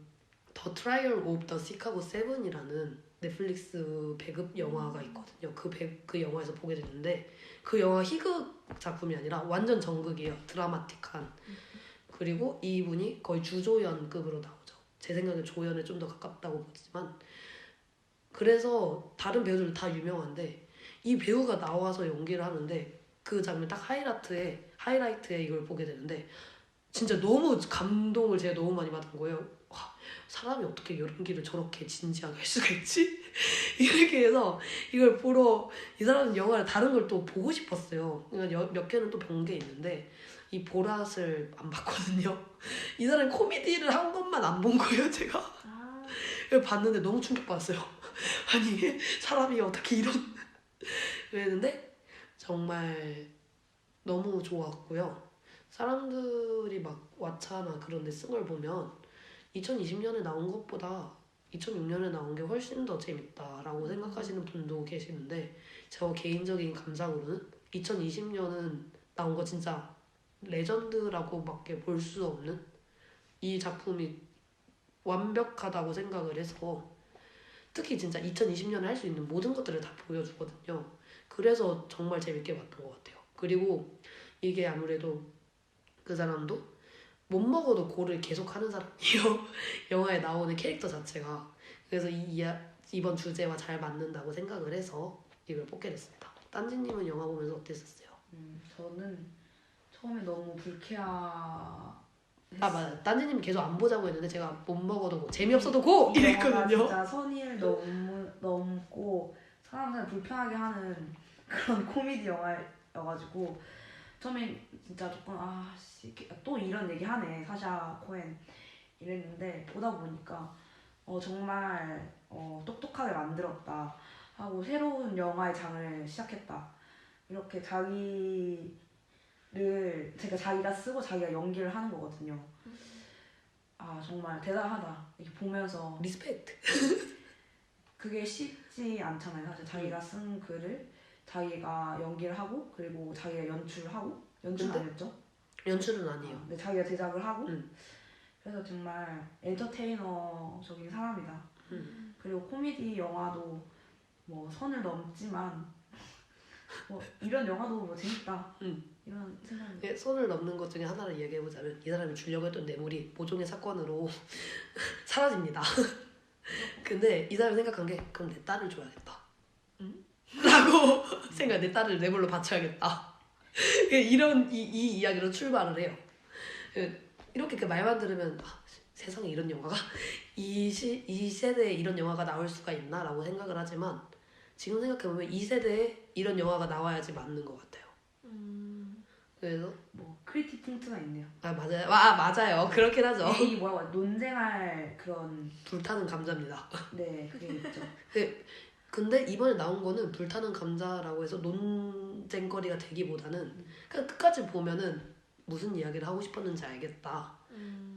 더 트라이얼 오브 더 시카고 세븐이라는 넷플릭스 배급 영화가 있거든요. 그 영화에서 보게 됐는데 그 영화 희극 작품이 아니라 완전 정극이에요. 드라마틱한. 그리고 이분이 거의 주조연급으로 나오죠. 제 생각엔 조연에 좀 더 가깝다고 보지만 그래서 다른 배우들 다 유명한데 이 배우가 나와서 연기를 하는데 그 장면 딱 하이라이트에 이걸 보게 되는데 진짜 너무 감동을 제가 너무 많이 받은 거예요. 와, 사람이 어떻게 연기를 저렇게 진지하게 할 수가 있지? 이렇게 해서 이걸 보러 이 사람 영화를 다른 걸 또 보고 싶었어요. 그러니까 몇 개는 또 본 게 있는데 이 보랏을 안 봤거든요. 이 사람 코미디를 한 것만 안 본 거예요, 제가. 아, 그래서 봤는데 너무 충격받았어요. 아니 사람이 어떻게 이런 그랬는데 정말 너무 좋았고요. 사람들이 막 왓챠나 그런 데 쓴 걸 보면 2020년에 나온 것보다 2006년에 나온 게 훨씬 더 재밌다라고 생각하시는 분도 계시는데 저 개인적인 감상으로는 2020년은 나온 거 진짜 레전드라고밖에 볼 수 없는 이 작품이 완벽하다고 생각을 해서 특히 진짜 2020년에 할 수 있는 모든 것들을 다 보여주거든요. 그래서 정말 재밌게 봤던 것 같아요. 그리고 이게 아무래도 그 사람도 못 먹어도 고를 계속 하는 사람이에요. 영화에 나오는 캐릭터 자체가. 그래서 이번 주제와 잘 맞는다고 생각을 해서 이걸 뽑게 됐습니다. 딴지님은 영화 보면서 어땠었어요? 저는 처음에 너무 불쾌했어요. 아 맞아. 딴지님이 계속 안 보자고 했는데 제가 못 먹어도 고 재미없어도 고! 이 영화가 이랬거든요. 진짜 선의를 넘고 사람들 불편하게 하는 그런 코미디 영화여가지고 처음에 진짜 조금 아씨 또 이런 얘기 하네 사샤 코엔 이랬는데 보다 보니까 정말 똑똑하게 만들었다 하고 새로운 영화의 장을 시작했다 이렇게 자기가 쓰고 자기가 연기를 하는 거거든요. 아 정말 대단하다 이렇게 보면서 리스펙트. 그게 쉽지 않잖아요. 사실 자기가 쓴 글을 자기가 연기를 하고 그리고 자기가 연출을 하고 연출은 근데? 아니었죠? 연출은 아니에요. 근데 자기가 제작을 하고 음. 그래서 정말 엔터테이너적인 사람이다. 음. 그리고 코미디 영화도 뭐 선을 넘지만 뭐 이런 영화도 뭐 재밌다. 이런 생각이. 이게 손을 넘는 것 중에 하나를 이야기해보자면 이 사람이 주려고 했던 뇌물이 모종의 사건으로 사라집니다. 근데 이 사람이 생각한 게 그럼 내 딸을 줘야겠다. 라고 내 딸을 뇌물로 바쳐야겠다. 이런 이 이야기로 출발을 해요. 이렇게 그 말만 들으면 세상에 이런 영화가 이 세대에 이런 영화가 나올 수가 있나 라고 생각을 하지만 지금 생각해보면 이 세대에 이런 영화가 나와야지 맞는 것 같아요. 그래서 뭐 크리틱 punk트가 있네요. 맞아요. 맞아요. 그렇긴 하죠. 이 논쟁할 그런 불타는 감자입니다. 네 그게 있죠. 근데 이번에 나온 거는 불타는 감자라고 해서 논쟁거리가 되기보다는 그냥 끝까지 보면은 무슨 이야기를 하고 싶었는지 알겠다.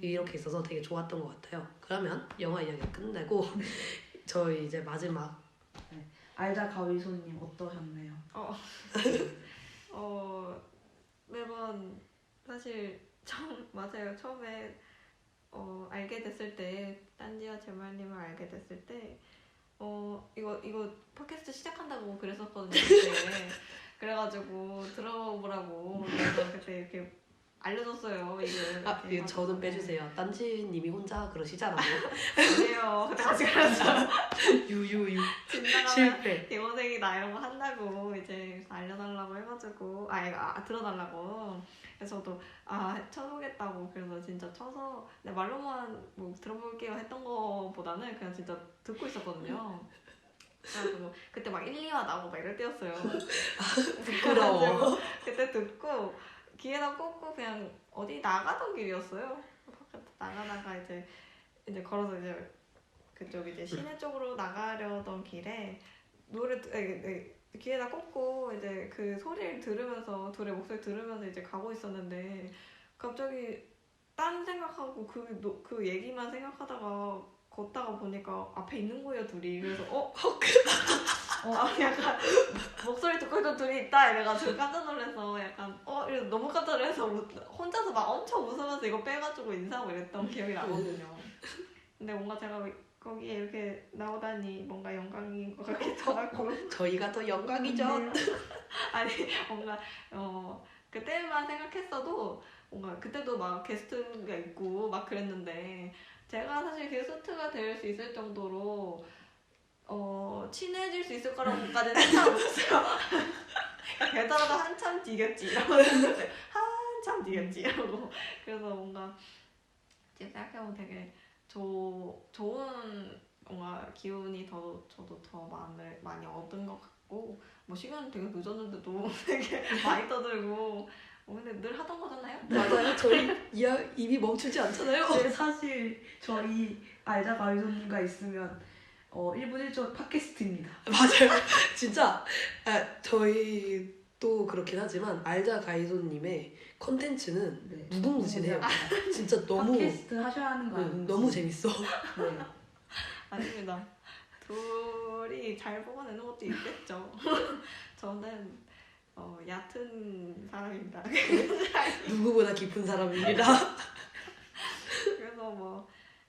이렇게 있어서 되게 좋았던 것 같아요. 그러면 영화 이야기 끝내고 저희 이제 마지막 알자 가위손님 어떠셨나요? 매번 사실 맞아요. 처음에 알게 됐을 때 딴지와 제말님을 알게 됐을 때 이거 팟캐스트 시작한다고 그랬었거든요. 그때. 그래가지고 들어보라고 그래서 그때 이렇게 알려줬어요. 이거 저는 빼주세요. 딴지님이 혼자 그러시잖아요. 아니에요. 그때 같이 그랬죠. 유유유 진단하면 실패. 개고생이나 이런 거 한다고 이제 알려달라고 해가지고 들어달라고 그래서 저도 쳐보겠다고 그래서 진짜 쳐서 말로만 뭐 들어볼게요 했던 거보다는 그냥 진짜 듣고 있었거든요. 그래가지고 그때 막 1, 2화 나오고 막 이럴 때였어요. 부끄러워. 그때 듣고 귀에다 꽂고 그냥 어디 나가던 길이었어요. 바깥에 나가다가 이제 걸어서 이제 그쪽 이제 시내 쪽으로 나가려던 길에 귀에다 꽂고 이제 그 소리를 들으면서 둘의 목소리 들으면서 이제 가고 있었는데 갑자기 딴 생각하고 그 얘기만 생각하다가 걷다가 보니까 앞에 있는 거예요 둘이. 그래서 약간 목소리 듣고 있던 둘이 있다 이래가지고 깜짝 놀라서 약간 이래서 너무 깜짝 놀라서 혼자서 막 엄청 웃으면서 이거 빼가지고 인사하고 이랬던 기억이 나거든요. 근데 뭔가 제가 거기에 이렇게 나오다니 뭔가 영광인 것 같기도 하고. 저희가 더 영광이죠. 아니 뭔가 그때만 생각했어도 뭔가 그때도 막 게스트가 있고 막 그랬는데 제가 사실 게스트가 될 수 있을 정도로 친해질 수 있을 거라고까지는 생각 못했어요. 되더라도 한참 뒤겠지 이러고 생각했어요. 한참 뒤겠지 이러고. 그래서 뭔가 지금 생각해보면 되게 좋은 뭔가 기운이 저도 더 많이 얻은 것 같고 뭐 시간은 되게 늦었는데도 되게 많이 떠들고 근데 늘 하던 거잖아요? 맞아요. 저희 입이 멈추지 않잖아요. 네, 사실 저희 알자 가이소님과 있으면 1분 1초 팟캐스트입니다. 맞아요. 진짜 저희도 그렇긴 하지만 알자 가이소님의 컨텐츠는 네. 무궁무진해요. 진짜 너무 팟캐스트 하셔야 하는 거 아니에요? 너무 재밌어. 네. 아닙니다. 둘이 잘 뽑아내는 것도 있겠죠. 저는 얕은 사람입니다. 누구보다 깊은 사람입니다. 그래서 뭐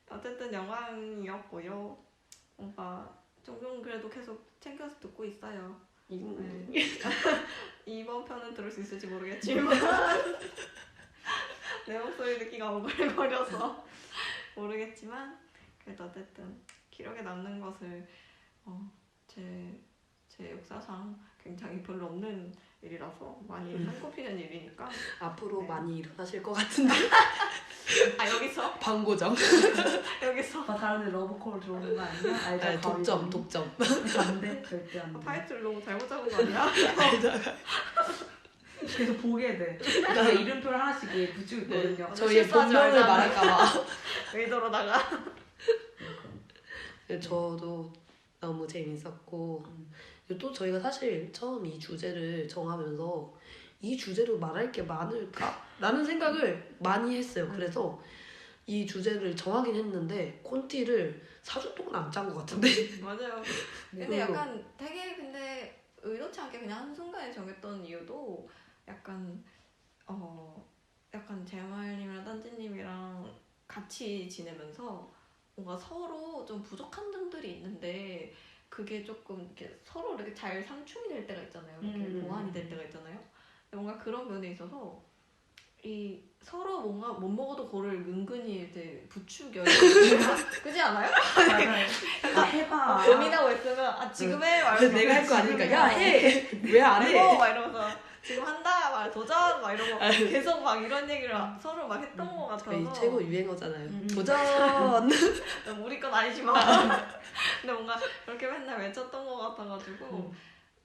어쨌든 영광이었고요. 뭔가 종종 그래도 계속 챙겨서 듣고 있어요. 네. 이번 편은 들을 수 있을지 모르겠지만 내 목소리 듣기가 오글거려서 모르겠지만 그래도 어쨌든 기록에 남는 것을 제 역사상 굉장히 별로 없는 일이라서 많이 손꼽히는 일이니까 앞으로 네. 많이 일어나실 것 같은데. 여기서 방고정. 여기서 다른 데 러브콜 들어오는 거 아니야? 알자 독점. 안돼 절대 안돼. 타이틀 너무 잘못 잡은 거 아니야? 계속 보게 돼. 나 이름표를 하나씩 붙이고 있거든요. 네. 저희의 실수하지 본명을 말자. 말할까봐. 의도로다가 저도 너무 재밌었고 또 저희가 사실 처음 이 주제를 정하면서 이 주제로 말할 게 많을까? 라는 생각을 많이 했어요. 그래서 이 주제를 정하긴 했는데 콘티를 4주 동안 안 짠 것 같은데. 맞아요. 근데 약간 되게 근데 의도치 않게 그냥 한순간에 정했던 이유도 약간 제말님이랑 딴지님이랑 같이 지내면서 뭔가 서로 좀 부족한 점들이 있는데 그게 조금 이렇게 서로 이렇게 잘 상충이 될 때가 있잖아요. 이렇게 보완이 될 때가 있잖아요. 뭔가 그런 면에 있어서 이 서로 뭔가 못 먹어도 고를 은근히 이제 부추겨요. 그렇지 않아요? 맞아요. 해봐. 고민하고 있으면 지금 해 말고 내가 할 거 아니니까 야 해. 왜 안 해? 막 이러면서 지금 한다 막 도전 막 이러고 계속 막 이런 얘기를 서로 막 했던 것 같아서 저희 최고 유행어잖아요. 도전. 우리 건 아니지만 근데 뭔가 그렇게 맨날 외쳤던 것 같아가지고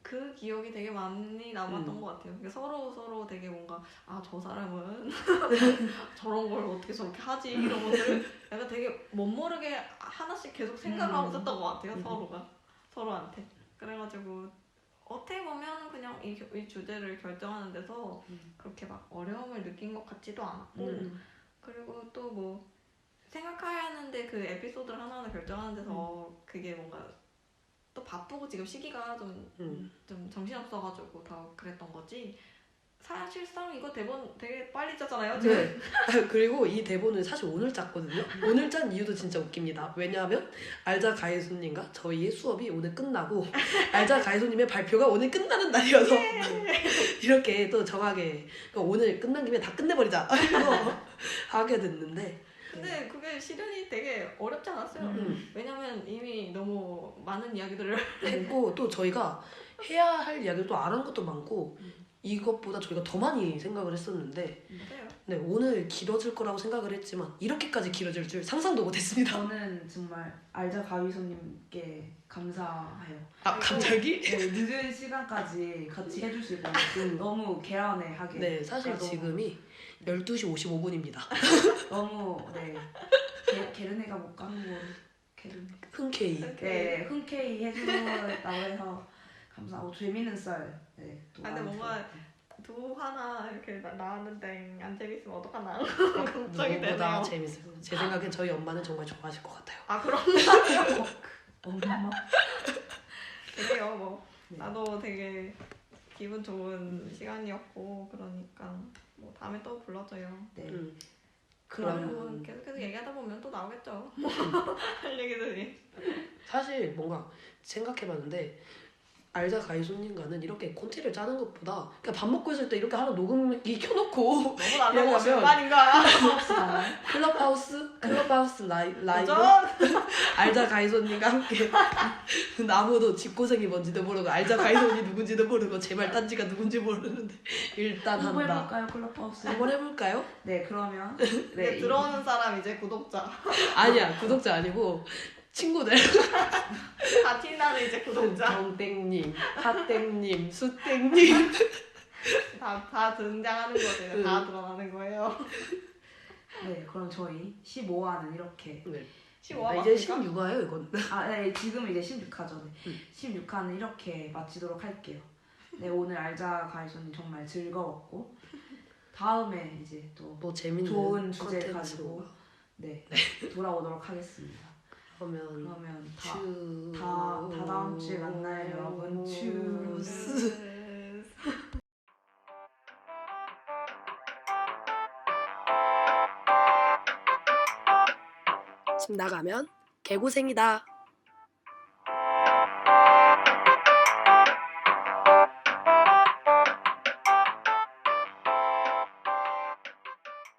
그 기억이 되게 많이 남았던 것 같아요. 그러니까 서로 되게 뭔가 저 사람은 저런 걸 어떻게 저렇게 하지 이런 것을 약간 되게 멋모르게 하나씩 계속 생각하고 있었던 것 같아요. 서로한테. 그래가지고 어떻게 보면 그냥 이 주제를 결정하는 데서 그렇게 막 어려움을 느낀 것 같지도 않았고 그리고 또 뭐 생각해야 하는데 그 에피소드를 하나하나 결정하는 데서 그게 뭔가 또 바쁘고 지금 시기가 좀 정신없어가지고 더 그랬던 거지. 사실상 이거 대본 되게 빨리 짰잖아요 지금. 네. 그리고 이 대본을 사실 오늘 짰거든요. 오늘 짠 이유도 진짜 웃깁니다. 왜냐하면 알자 가이소님과 저희의 수업이 오늘 끝나고 알자 가이소님의 발표가 오늘 끝나는 날이어서 이렇게 또 정하게 오늘 끝난 김에 다 끝내버리자 해서 하게 됐는데 근데 그게 실현이 되게 어렵지 않았어요. 왜냐면 이미 너무 많은 이야기들을 했고 또 저희가 해야 할 이야기를 또 안 한 것도 많고 이것보다 저희가 더 많이 생각을 했었는데 네, 오늘 길어질 거라고 생각을 했지만 이렇게까지 길어질 줄 상상도 못했습니다. 저는 정말 알자 가위손님께 감사해요. 갑자기? 네, 늦은 시간까지 같이 해주시고 너무 개런하게. 네, 사실 지금이 12시 55분입니다. 너무 게르네가 못 가는 거 흔쾌히. 네, 흔쾌히 해주다고 해서 감사하고 재밌는 썰. 네, 또 근데 뭔가 두 하나 이렇게 나왔는데 안 재밌으면 어떡하나 걱정이 누구보다 되네요. 재밌어요. 제 생각엔 저희 엄마는 정말 좋아하실 것 같아요. 아 그럼 엄마. 되게요 뭐 네. 나도 되게 기분 좋은 시간이었고 그러니까 뭐 다음에 또 불러줘요. 네. 그러면 그러면 계속 얘기하다 보면 또 나오겠죠. 할 얘기들이. 사실 뭔가 생각해봤는데 알자 가이소님과는 이렇게 콘티를 짜는 것보다 그냥 밥 먹고 있을 때 이렇게 하나 녹음기 켜놓고 너무 나가고 얘기하면- 싶은 거 아닌가? 클럽하우스 라이브 도전! 알자 가이소님과 함께 아무도 집고생이 뭔지도 모르고 알자 가이소니 누군지도 모르고 제발 딴지가 누군지 모르는데 일단 한번 한다. 해볼까요 클럽하우스? 한번 해볼까요? 네 그러면 네, 네 들어오는 사람 이제 구독자. 아니야 구독자 아니고 친구들 다 티나는 이제 구독자. 정땡님, 하땡님, 수땡님 다 등장하는 거죠. 다 드러나는 거예요. 네 그럼 저희 15화는 이렇게 15화 이제 맞습니까? 16화예요 이건. 네 지금 이제 16화죠. 네. 16화는 이렇게 마치도록 할게요. 네 오늘 알자 가이소님 정말 즐거웠고 다음에 이제 또 뭐 재밌는 좋은 주제 콘텐츠로. 가지고 네 돌아오도록 하겠습니다. 그러면 다 다음 주에 만나요 여러분. 츄스. 집 나가면 개고생이다.